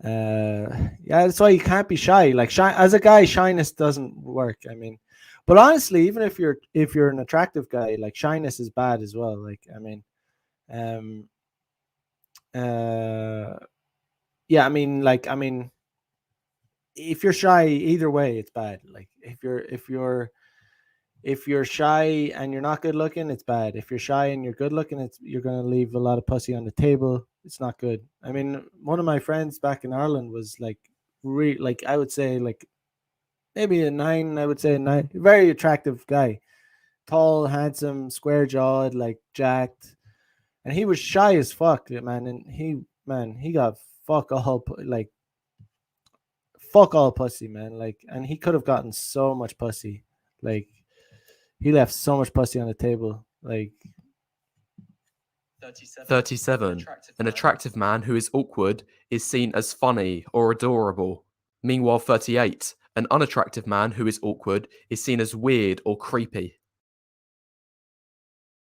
Yeah, that's why you can't be shy. Like, shy as a guy, shyness doesn't work. I mean, but honestly, even if you're an attractive guy, like, shyness is bad as well. Like, I mean, um, uh, yeah, I mean, if you're shy, either way, it's bad. Like, if you're shy and you're not good looking, it's bad. If you're shy and you're good looking, you're gonna leave a lot of pussy on the table. It's not good. I mean, one of my friends back in Ireland was like, like, I would say, like, maybe a 9. I would say a 9. Very attractive guy, tall, handsome, square jawed, like, jacked, and he was shy as fuck, man. And he got like, fuck all pussy, man. Like, and he could have gotten so much pussy. Like, he left so much pussy on the table. Like, 37. An attractive man who is awkward is seen as funny or adorable. Meanwhile, 38. An unattractive man who is awkward is seen as weird or creepy.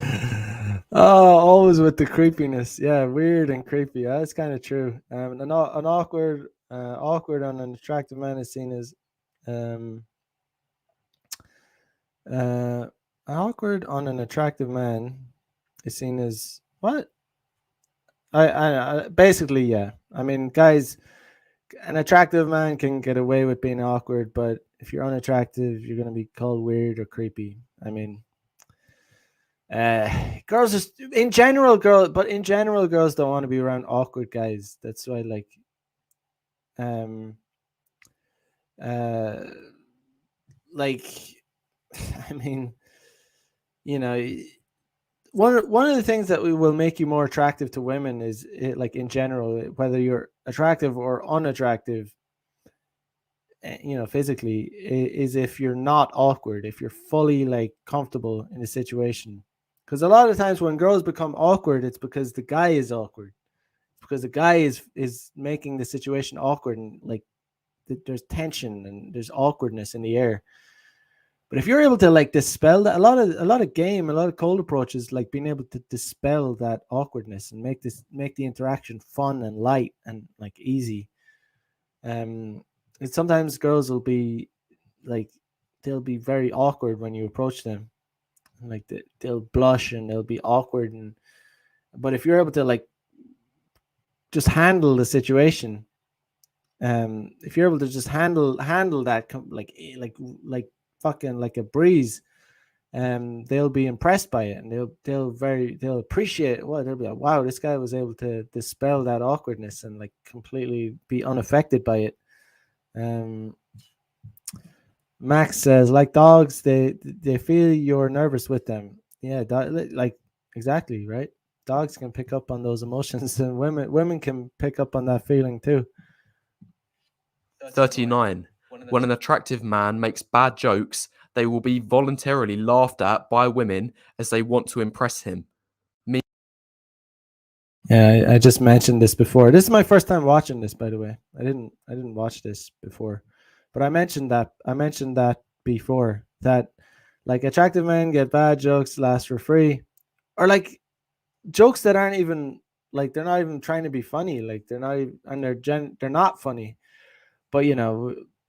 oh, always with the creepiness. Yeah, weird and creepy. That's kind of true. An awkward and an attractive man is seen as, um, an awkward on an attractive man is seen as what? I basically, yeah. I mean, guys, an attractive man can get away with being awkward, but if you're unattractive, you're gonna be called weird or creepy. I mean, girls just in general, girls don't want to be around awkward guys. That's why, like, um, uh, like, I mean, you know, one of the things that will make you more attractive to women is, like, in general, whether you're attractive or unattractive, physically, is if you're not awkward, if you're fully, like, comfortable in the situation. Because a lot of times when girls become awkward, it's because the guy is awkward. It's because the guy is making the situation awkward, and, like, there's tension and there's awkwardness in the air. But if you're able to, like, dispel that, a lot of cold approaches, like, being able to dispel that awkwardness and make the interaction fun and light and, like, easy. And sometimes girls will be like, they'll be very awkward when you approach them. Like, they'll blush and they'll be awkward, but if you're able to, like, just handle the situation, if you're able to just handle that, like fucking like a breeze, they'll be impressed by it, and they'll appreciate it. Well, they'll be like, wow, this guy was able to dispel that awkwardness and, like, completely be unaffected by it. Max says, like dogs, they feel you're nervous with them. Yeah, like, exactly, right. Dogs can pick up on those emotions, and women can pick up on that feeling too. 39. When an attractive man makes bad jokes, they will be voluntarily laughed at by women as they want to impress him. Yeah, I just mentioned this before. This is my first time watching this, by the way. I didn't watch this before, but I mentioned that before, that like attractive men get bad jokes last for free, or like jokes that aren't even like, they're not even trying to be funny. Like they're not even, and they're not funny. But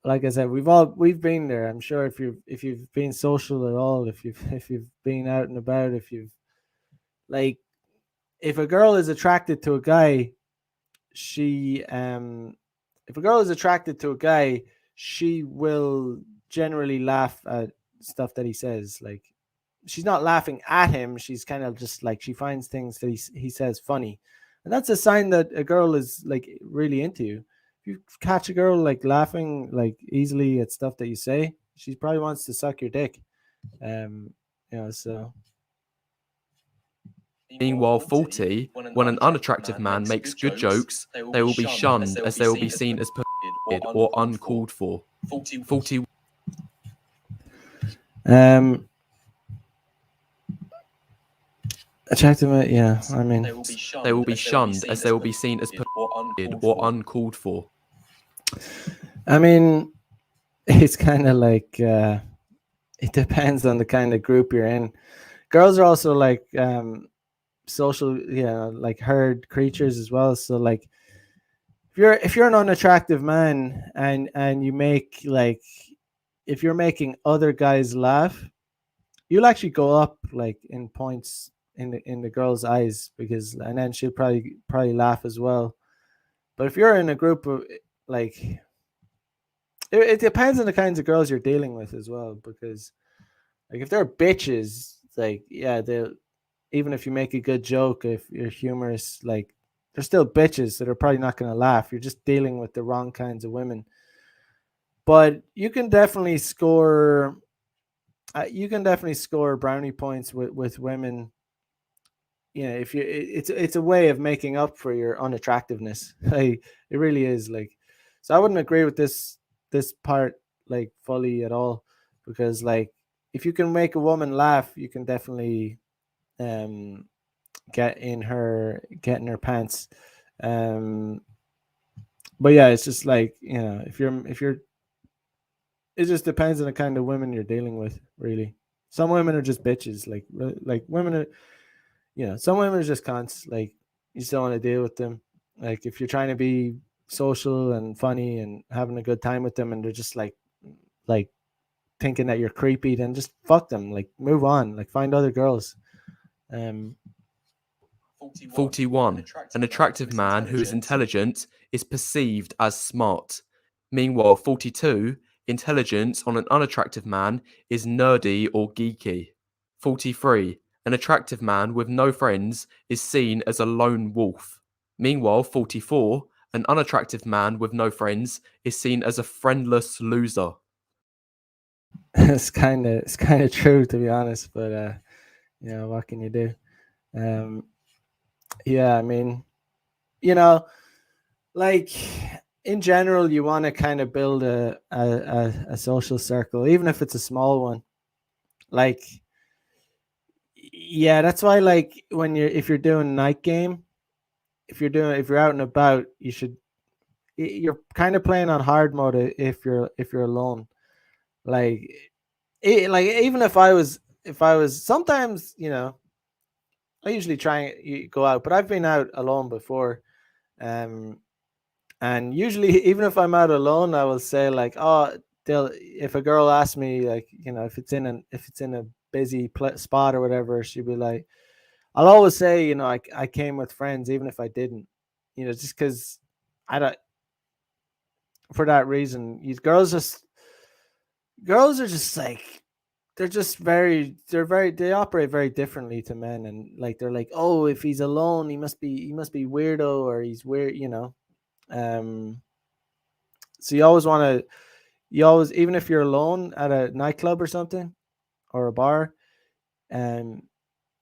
like I said, we've been there. I'm sure if you've been social at all, if you've been out and about, if you've like, if a girl is attracted to a guy, she if a girl is attracted to a guy, she will generally laugh at stuff that he says. Like, she's not laughing at him, she's kind of just like, she finds things that he says funny, and that's a sign that a girl is like really into you. If you catch a girl like laughing like easily at stuff that you say, she probably wants to suck your dick. um so Meanwhile, 40, when an unattractive man makes good jokes, they will be shunned as they will be seen as perverted or uncalled for. 41. attractive yeah, I mean, They will be shunned as they will be seen as perverted or uncalled for. I mean, it's kind of like, it depends on the kind of group you're in. Girls are also like social, like herd creatures as well. So like, if you're an unattractive man, and you make like, if you're making other guys laugh, you'll actually go up like in points in the girl's eyes, because, and then she'll probably laugh as well. But if you're in a group of like, it depends on the kinds of girls you're dealing with as well, because like if they're bitches, like, yeah, they'll, even if you make a good joke, if you're humorous, like, they're still bitches that are probably not going to laugh. You're just dealing with the wrong kinds of women. But you can definitely score. You can definitely score brownie points with women. If it's a way of making up for your unattractiveness. Like, it really is. Like, so I wouldn't agree with this part like fully at all, because like, if you can make a woman laugh, you can definitely um get in her pants. um but yeah, it's just like, if you're it just depends on the kind of women you're dealing with, really. Some women are just bitches, like women are, some women are just cunts. Like, you just don't want to deal with them. Like, if you're trying to be social and funny and having a good time with them, and they're just like thinking that you're creepy, then just fuck them. Like, move on. Like, find other girls. um 41. An attractive man who is intelligent is perceived as smart. Meanwhile, 42. Intelligence on an unattractive man is nerdy or geeky. 43. An attractive man with no friends is seen as a lone wolf. Meanwhile, 44. An unattractive man with no friends is seen as a friendless loser. it's kind of true, to be honest, but what can you do? um yeah, I mean, you know like, in general, you want to kind of build a social circle, even if it's a small one. Like, yeah, that's why, like, if you're doing night game, if you're out and about, you're kind of playing on hard mode if you're alone. Like, like, even if I was sometimes, I usually try and go out, but I've been out alone before. um And usually, even if I'm out alone, I will say like, "Oh, they'll." If a girl asks me, like, if it's in a busy spot or whatever, she'll be like, I'll always say, I came with friends, even if I didn't, just because I don't. For that reason, girls are just like, they operate very differently to men, and like, they're like, oh, if he's alone, he must be weirdo, or he's weird. Um, so you always, even if you're alone at a nightclub or something, or a bar, and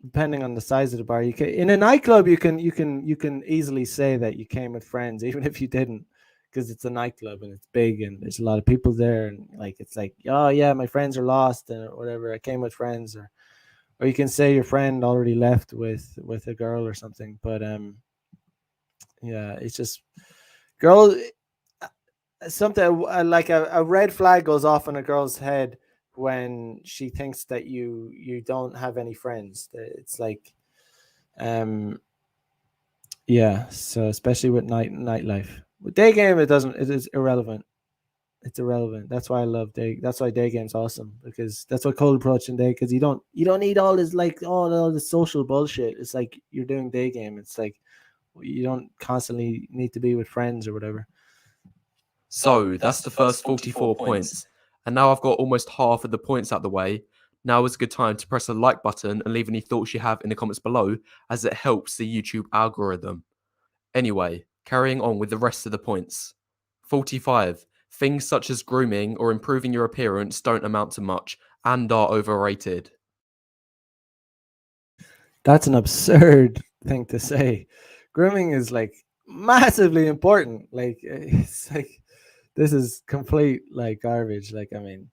depending on the size of the bar, you can, in a nightclub, you can easily say that you came with friends, even if you didn't, because it's a nightclub and it's big and there's a lot of people there, and like it's like, oh yeah, my friends are lost and whatever. I came with friends, or you can say your friend already left with a girl or something. But yeah, it's just girl. Something like a red flag goes off in a girl's head when she thinks that you don't have any friends. It's like, um, yeah. So especially with nightlife, with day game, it doesn't. It is irrelevant. It's irrelevant. That's why I love day. That's why day game's awesome, because that's what cold approach in day. Because you don't need all this, like all this social bullshit. It's like you're doing day game. It's like you don't constantly need to be with friends or whatever. So that's the first 44 points. And now I've got almost half of the points out the way. Now is a good time to press the like button and leave any thoughts you have in the comments below, as it helps the YouTube algorithm. Anyway, carrying on with the rest of the points. 45. Things such as grooming or improving your appearance don't amount to much and are overrated. That's an absurd thing to say. Grooming is like massively important. Like it's like this is complete like garbage. Like I mean,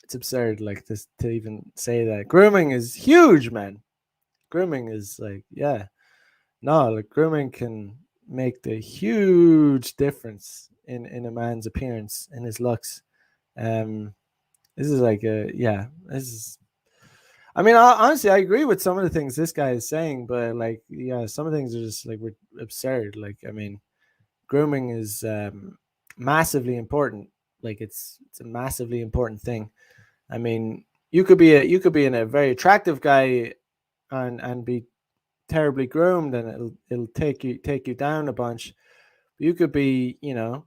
it's absurd like this to even say that. Grooming is huge, man. Grooming is like, yeah. No, like grooming can make the huge difference in a man's appearance and his looks. Um this is like a, yeah, this is, I mean, honestly, I agree with some of the things this guy is saying, but like, yeah, some of the things are just like absurd. Like, I mean, grooming is massively important. Like, it's a massively important thing. I mean, you could be in a very attractive guy and be terribly groomed, and it'll take you down a bunch. You could be, you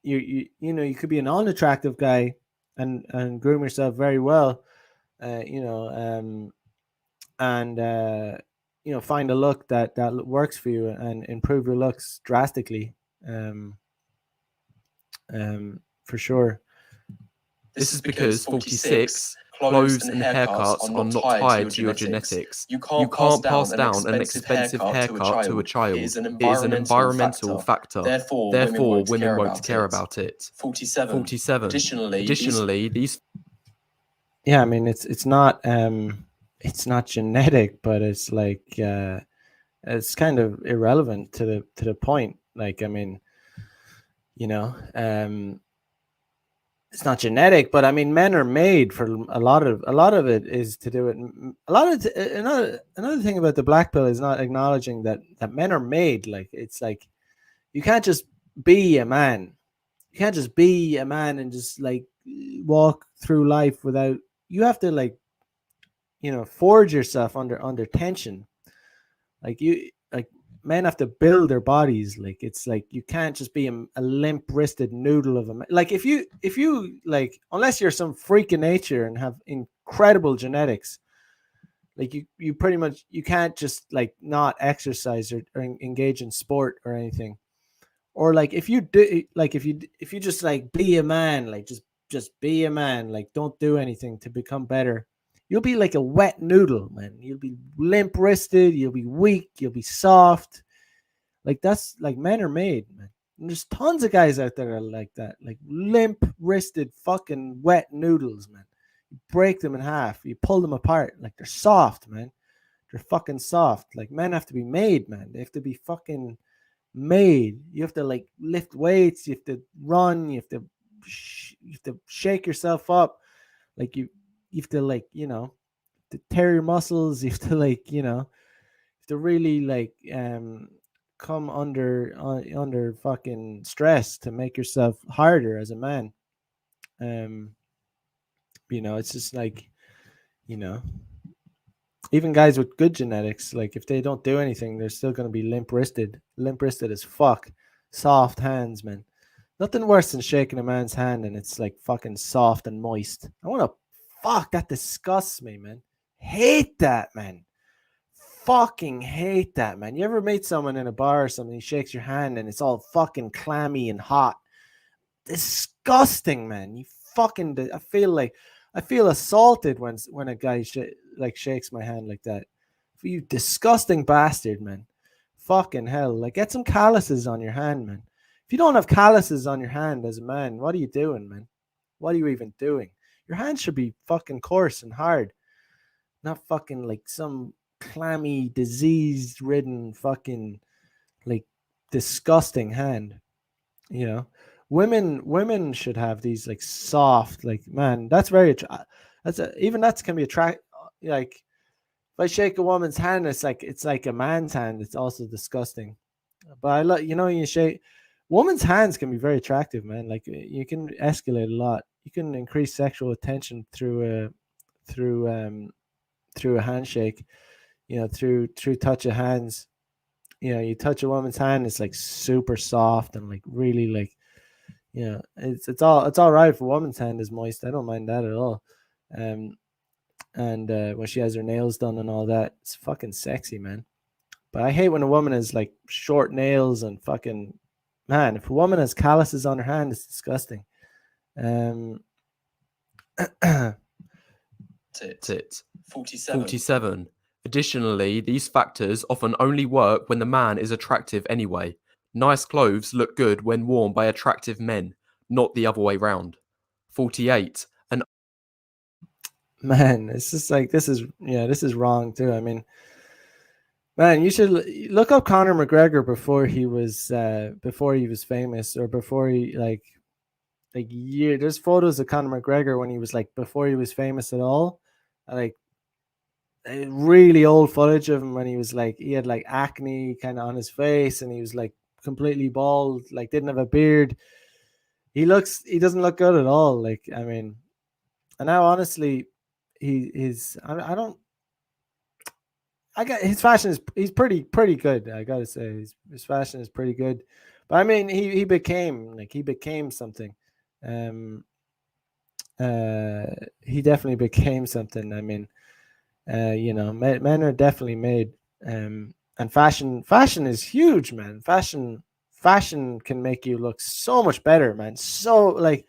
could be an unattractive guy and groom yourself very well. Uh, you know, um, and find a look that works for you and improve your looks drastically, um for sure. This is because 46, clothes and haircuts are not tied to your genetics. You can't pass down an expensive haircut to a child. It is an environmental factor. Therefore, women won't care about it. 47. Additionally, these Yeah, I mean, it's not genetic, but it's like, it's kind of irrelevant to the point. Like, I mean, you know it's not genetic, but I mean, men are made for a lot of it is to do it. A lot of another thing about the black pill is not acknowledging that men are made. Like, it's like you can't just be a man. You can't just be a man and just like walk through life without. You have to, like, forge yourself under tension. Like men have to build their bodies. Like, it's like you can't just be a limp wristed noodle of a man. Like, if you like, unless you're some freak of nature and have incredible genetics, like you pretty much, you can't just like not exercise or engage in sport or anything. Or like, if you do, like, if you just like be a man, like just be a man, like don't do anything to become better, you'll be like a wet noodle, man. You'll be limp wristed, you'll be weak, you'll be soft. Like, that's like, men are made, man. And there's tons of guys out there are like that, like limp wristed fucking wet noodles, man. You break them in half, you pull them apart, like they're soft, man. They're fucking soft. Like, men have to be made, man. They have to be fucking made. You have to like lift weights, you have to run, you have to shake yourself up. Like, you have to, like, to tear your muscles. You have to, like, to really like come under fucking stress to make yourself harder as a man. um it's just like, you know even guys with good genetics, like, if they don't do anything, they're still going to be limp wristed as fuck. Soft hands, man. Nothing worse than shaking a man's hand and it's like fucking soft and moist. I want to fuck that. Disgusts me, man. Hate that, man. Fucking hate that, man. You ever meet someone in a bar or something, he shakes your hand and it's all fucking clammy and hot? Disgusting, man. You fucking, I feel assaulted when a guy like shakes my hand like that. You disgusting bastard, man. Fucking hell. Like, get some calluses on your hand, man. If you don't have calluses on your hand as a man, what are you doing, man? What are you even doing? Your hand should be fucking coarse and hard, not fucking like some clammy, disease-ridden, fucking like disgusting hand. You know, women should have these like soft, like man. That's very. Even that can be attract. Like if I shake a woman's hand, it's like a man's hand. It's also disgusting. But I like, you shake women's hands can be very attractive, man. Like you can escalate a lot. You can increase sexual attention through through a handshake. Through touch of hands. You touch a woman's hand, it's like super soft and like really like, it's all right if a woman's hand is moist. I don't mind that at all. Um, and when she has her nails done and all that, it's fucking sexy, man. But I hate when a woman has like short nails and fucking, man. If a woman has calluses on her hand, it's disgusting. Tit. 47. Additionally, these factors often only work when the man is attractive anyway. Nice clothes look good when worn by attractive men, not the other way round. 48. Man, it's just like this is wrong too. I mean, man, you should look up Conor McGregor before he was famous, or before he there's photos of Conor McGregor when he was like before he was famous at all. Like really old footage of him when he was like, he had like acne kind of on his face and he was like completely bald, like didn't have a beard. He doesn't look good at all. Like, I mean, and now honestly, I don't, I got his fashion is, he's pretty good. I gotta say his fashion is pretty good, but I mean, he became something. Um, he definitely became something. I mean, men are definitely made. And fashion is huge, man. Fashion can make you look so much better, man. So like,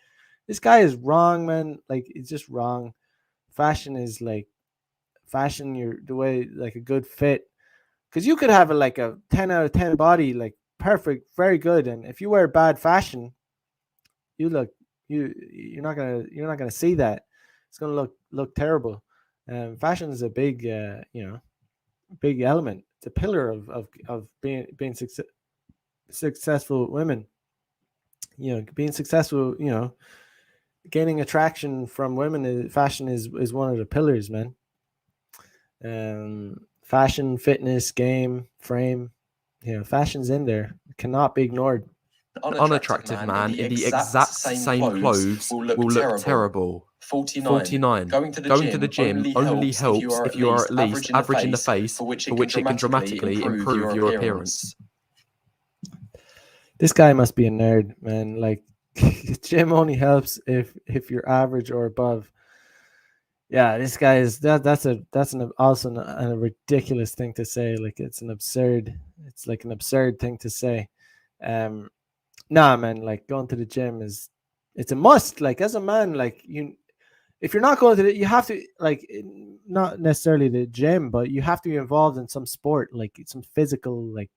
this guy is wrong, man. Like, it's just wrong. Fashion is like, you're the way, like a good fit, because you could have like a 10 out of 10 body, like perfect, very good, and if you wear bad fashion, you look, you're not gonna see that. It's gonna look terrible. Fashion is a big big element. It's a pillar of being successful women. Being successful. Gaining attraction from women. Fashion is one of the pillars, man. Fashion, fitness, game, frame. Fashion's in there. It cannot be ignored. An unattractive man in the exact same clothes will look terrible. 49. Going to the gym only helps if you are at least average in the face, for which it can dramatically improve your appearance. This guy must be a nerd, man. Like, gym only helps if you're average or above. Yeah, this guy is that's also a ridiculous thing to say. Like, it's like an absurd thing to say. Nah, man, like going to the gym it's a must. Like, as a man, like, if you're not going to you have to, like, not necessarily the gym, but you have to be involved in some sport, like some physical, like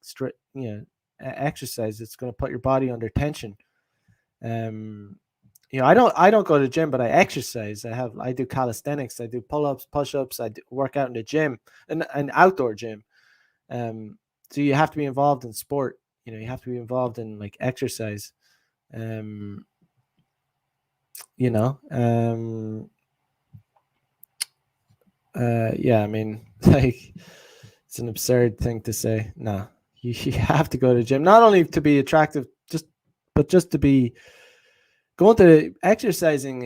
exercise that's going to put your body under tension. I don't go to the gym, but I exercise. I do calisthenics, I do pull-ups, push-ups, work out in the gym, and an outdoor gym. So you have to be involved in sport. You have to be involved in like exercise. Yeah, I mean, like, it's an absurd thing to say. No, you have to go to the gym, not only to be attractive, but just to be going to exercising.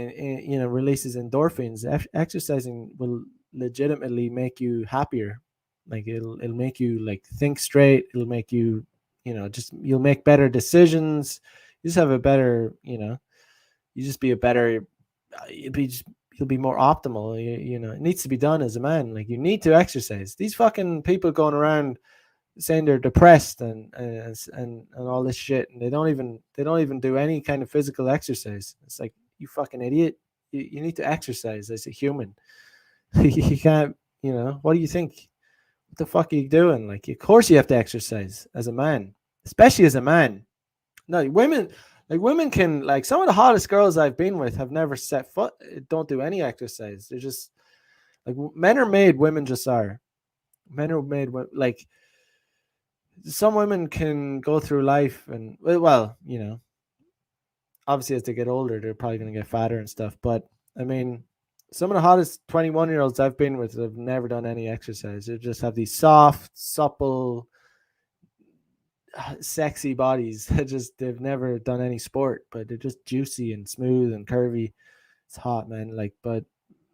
Releases endorphins. Exercising will legitimately make you happier. Like, it'll make you like think straight. It'll make you, you'll make better decisions. You just have a better, you just be a better, you'll be more optimal. It needs to be done as a man. Like, you need to exercise. These fucking people going around saying they're depressed and all this shit, and they don't even do any kind of physical exercise. It's like, you fucking idiot. You need to exercise as a human. You can't, what do you think? What the fuck are you doing? Like, of course you have to exercise as a man, especially as a man. No, women can, like, some of the hottest girls I've been with have never set foot, don't do any exercise. They're just like, men are made, women just are. Men are made, like, some women can go through life and, well, obviously as they get older, they're probably going to get fatter and stuff. But I mean, some of the hottest 21-year-olds I've been with have never done any exercise. They just have these soft, supple, sexy bodies. They've never done any sport, but they're just juicy and smooth and curvy. It's hot, man. Like, but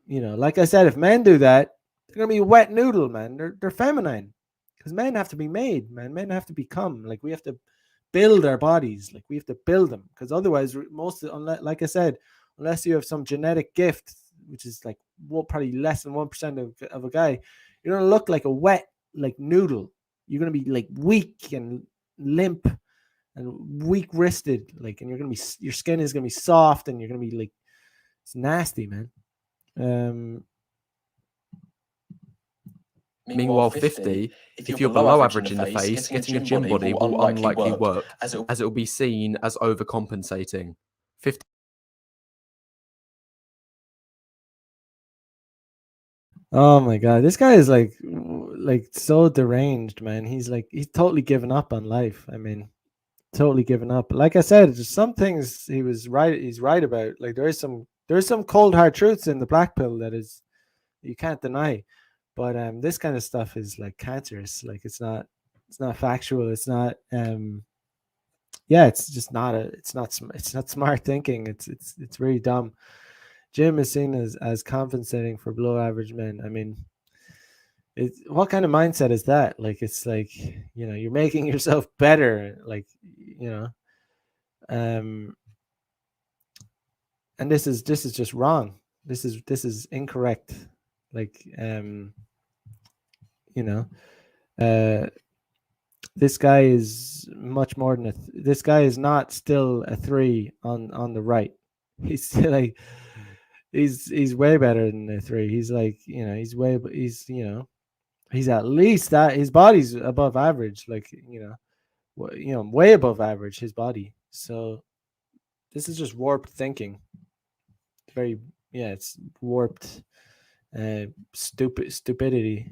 like I said, if men do that, they're gonna be a wet noodle, man. They're feminine, because men have to be made, man. Men have to become, like, we have to build our bodies, like we have to build them, because otherwise, unless, like I said, unless you have some genetic gift, which is like, probably less than 1% of a guy, you're gonna look like a wet, like, noodle. You're gonna be like weak and limp and weak wristed, like, and your skin is gonna be soft, and you're gonna be like, it's nasty, man. Meanwhile, 50, if you're below average in the face, getting a gym body will unlikely work, as it will be seen as overcompensating. 50. Oh my god, this guy is like so deranged, man. He's totally given up on life. I mean, totally given up. Like I said, just some things he's right about. Like, there's some cold hard truths in the black pill that is, you can't deny. But this kind of stuff is like cancerous. Like, it's not factual. It's not yeah, it's just not it's not smart thinking. It's really dumb. Gym is seen as compensating for below average men. I mean, what kind of mindset is that? Like, it's like, you're making yourself better, like, um and this is just wrong. This is incorrect. Like, you know uh this guy is much more than this guy is not still a 3 on the right. He's still like, he's way better than a 3. He's like, he's at least that, his body's above average, like, way above average, his body. So this is just warped thinking. Very, yeah, it's warped, stupidity.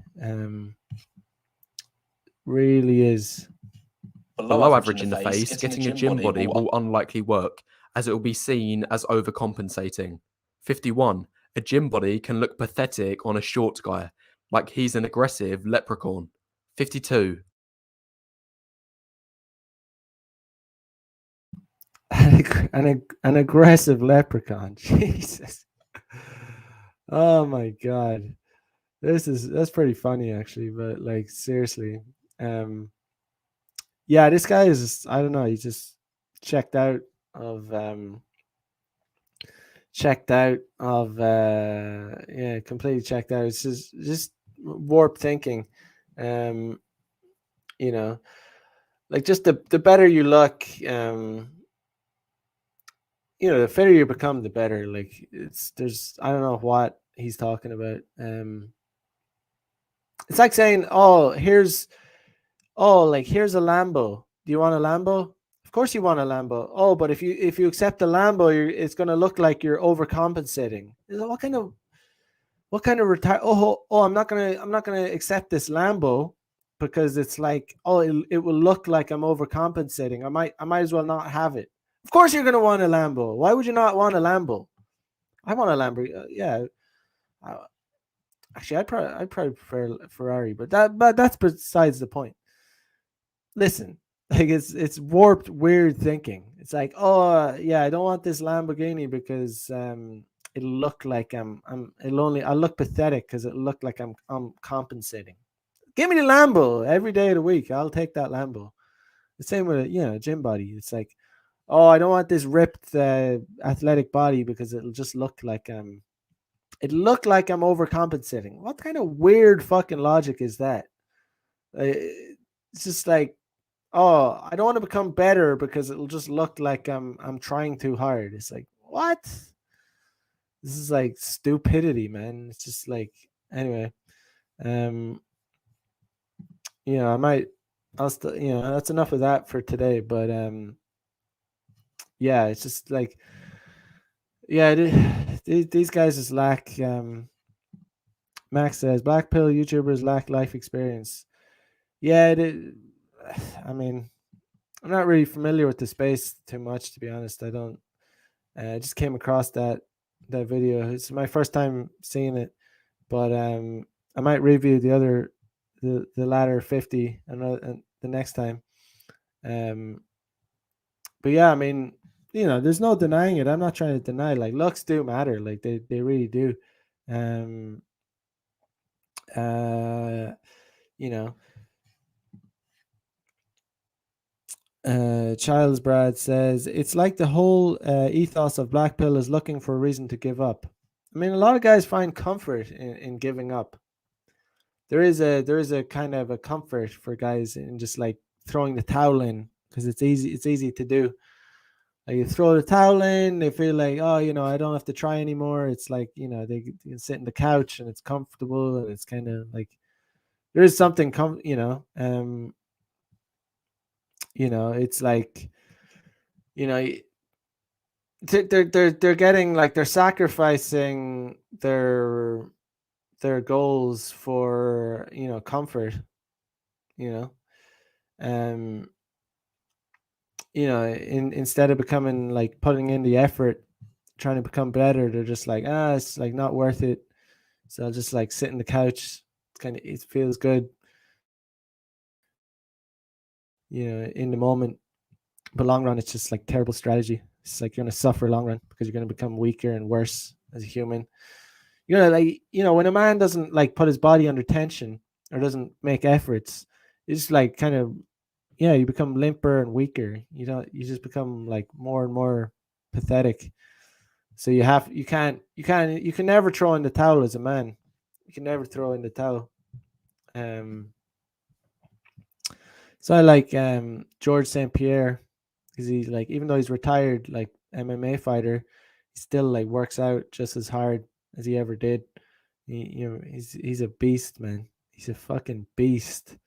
Really is. Below average in the face, getting a gym body will unlikely work, as it will be seen as overcompensating. 51. A gym body can look pathetic on a short guy, like he's an aggressive leprechaun. 52. An aggressive leprechaun. Jesus. Oh my god. That's pretty funny, actually, but, like, seriously. Yeah, this guy is just, I don't know, he's just checked out of yeah, completely checked out. It's just warped thinking. Um, you know, like, just the better you look, the fitter you become, the better. Like, there's, I don't know what he's talking about. It's like saying, here's a Lambo. Do you want a Lambo? Of course you want a Lambo. Oh, but if you accept the Lambo, it's going to look like you're overcompensating. What kind of retire? Oh, I'm not gonna accept this Lambo, because it's like, oh, it will look like I'm overcompensating. I might as well not have it. Of course you're gonna want a Lambo. Why would you not want a Lambo? I want a Lambo. Yeah. Uh, Actually, I'd probably prefer a Ferrari, but that's besides the point. Listen, like, it's warped, weird thinking. It's like, oh yeah, I don't want this Lamborghini because it'll look like I'll look pathetic because it'll look like I'm compensating. Give me the Lambo every day of the week. I'll take that Lambo. The same with a gym body. It's like, oh, I don't want this ripped athletic body because it look like I'm overcompensating. What kind of weird fucking logic is that? It's just like, oh, I don't want to become better because it'll just look like I'm trying too hard. It's like, what? This is like stupidity, man. It's just like, anyway. Um, I might, I'll still, that's enough of that for today. But yeah, it's just like, yeah, these guys just lack. Max says black pill YouTubers lack life experience. Yeah, I mean, I'm not really familiar with the space too much, to be honest. I don't. I just came across that video. It's my first time seeing it, but I might review the latter 50 and the next time. Um, but yeah, I mean, there's no denying it. I'm not trying to deny. Like, looks do matter. Like, they really do. Um, uh, you know, Childs Brad says it's like the whole ethos of black pill is looking for a reason to give up. I mean, a lot of guys find comfort in giving up. There is a kind of a comfort for guys in just like throwing the towel in, because it's easy to do. Like, you throw the towel in, they feel like, oh, I don't have to try anymore. It's like, they can sit in the couch and it's comfortable, and it's kind of like there is something it's like, you know they're getting, like, they're sacrificing their goals for comfort, you know um instead of becoming, like, putting in the effort, trying to become better. They're just like, it's like not worth it, so I'll just like sit in the couch. It feels good, in the moment, but long run it's just like terrible strategy. It's like you're going to suffer long run, because you're going to become weaker and worse as a human. Like, when a man doesn't, like, put his body under tension or doesn't make efforts, it's like kind of, yeah, you become limper and weaker. You just become like more and more pathetic. So you can never throw in the towel as a man. You can never throw in the towel. Um, so I like George St. Pierre, because he's like, even though he's retired, like, MMA fighter, he still like works out just as hard as he ever did. He's a beast, man. He's a fucking beast.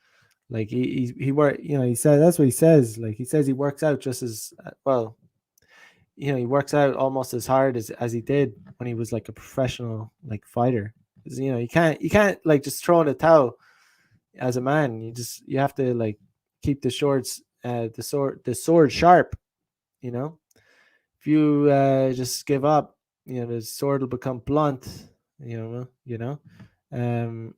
Like, he work. He said, that's what he says. Like, he says he works out just as well. He works out almost as hard as he did when he was like a professional, like, fighter. 'Cause, you can't like just throw in a towel as a man. You have to, like, keep the sword sharp. You know, if you just give up, the sword will become blunt. You know. Um,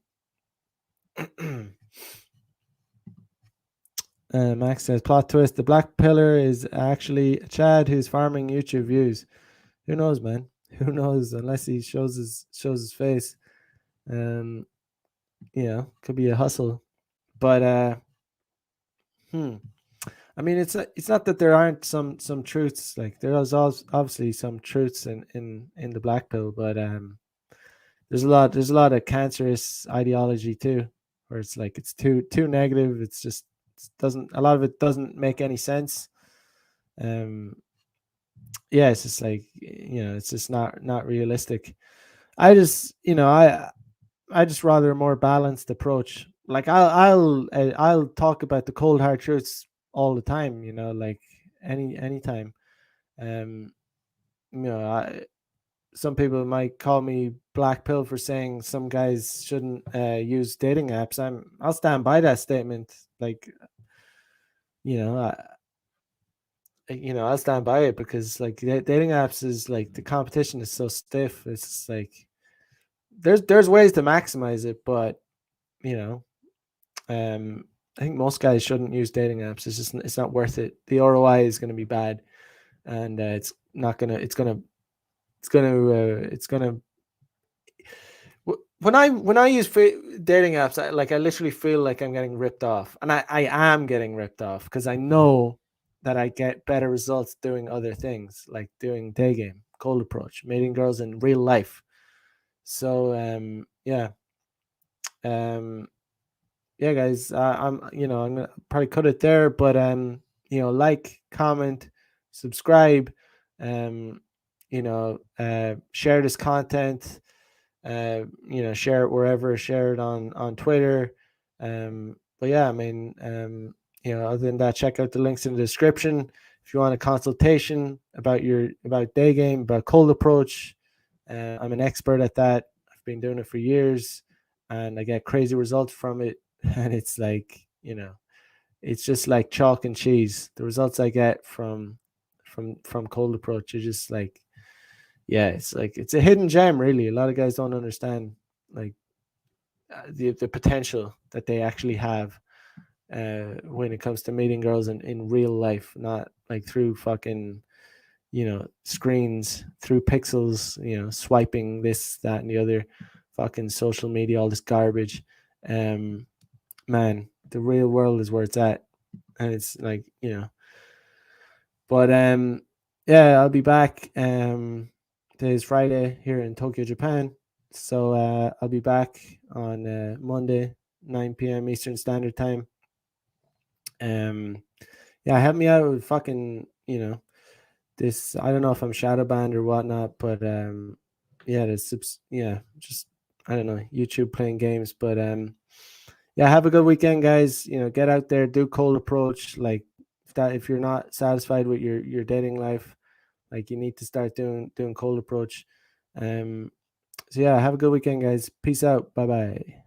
Max says, plot twist: the black pillar is actually a Chad who's farming YouTube views. Who knows, man? Who knows? Unless he shows his face. Um, could be a hustle. But hmm. I mean, it's not that there aren't some truths. Like, there is obviously some truths in the black pill, but there's a lot of cancerous ideology too, where it's like it's too negative. It's just, doesn't a lot of it doesn't make any sense. Um, yeah, it's just like, it's just not realistic. I just I just rather a more balanced approach. Like, I'll talk about the cold hard truths all the time. Like, anytime. Um, some people might call me black pill for saying some guys shouldn't use dating apps. I'll stand by that statement. Like, you know, I, I'll stand by it, because like dating apps is like, the competition is so stiff. It's just like, there's ways to maximize it, but you know, I think most guys shouldn't use dating apps. It's not worth it. The ROI is going to be bad, and it's not gonna it's gonna it's gonna it's gonna when I use dating apps, I literally feel like I'm getting ripped off, and I am getting ripped off, because I know that I get better results doing other things, like doing day game, cold approach, meeting girls in real life. So yeah, um, yeah, guys, I'm gonna probably cut it there, but like, comment, subscribe, um, share this content, share it wherever, share it on Twitter. But yeah, I mean, other than that, check out the links in the description. If you want a consultation about day game, about cold approach, I'm an expert at that. I've been doing it for years, and I get crazy results from it. And it's like, it's just like chalk and cheese. The results I get from cold approach are just like, yeah, it's like it's a hidden gem. Really, a lot of guys don't understand like the potential that they actually have when it comes to meeting girls in real life, not like through fucking screens, through pixels, swiping this, that, and the other, fucking social media, all this garbage. Man, the real world is where it's at, and it's like But yeah, I'll be back. Today's Friday here in Tokyo, Japan. So I'll be back on Monday, 9 p.m. Eastern Standard Time. Yeah, help me out with fucking this. I don't know if I'm shadow banned or whatnot, but yeah, just I don't know, YouTube playing games, but yeah, have a good weekend, guys. Get out there, do cold approach. Like if you're not satisfied with your dating life, like you need to start doing cold approach. So yeah, have a good weekend, guys. Peace out. Bye bye.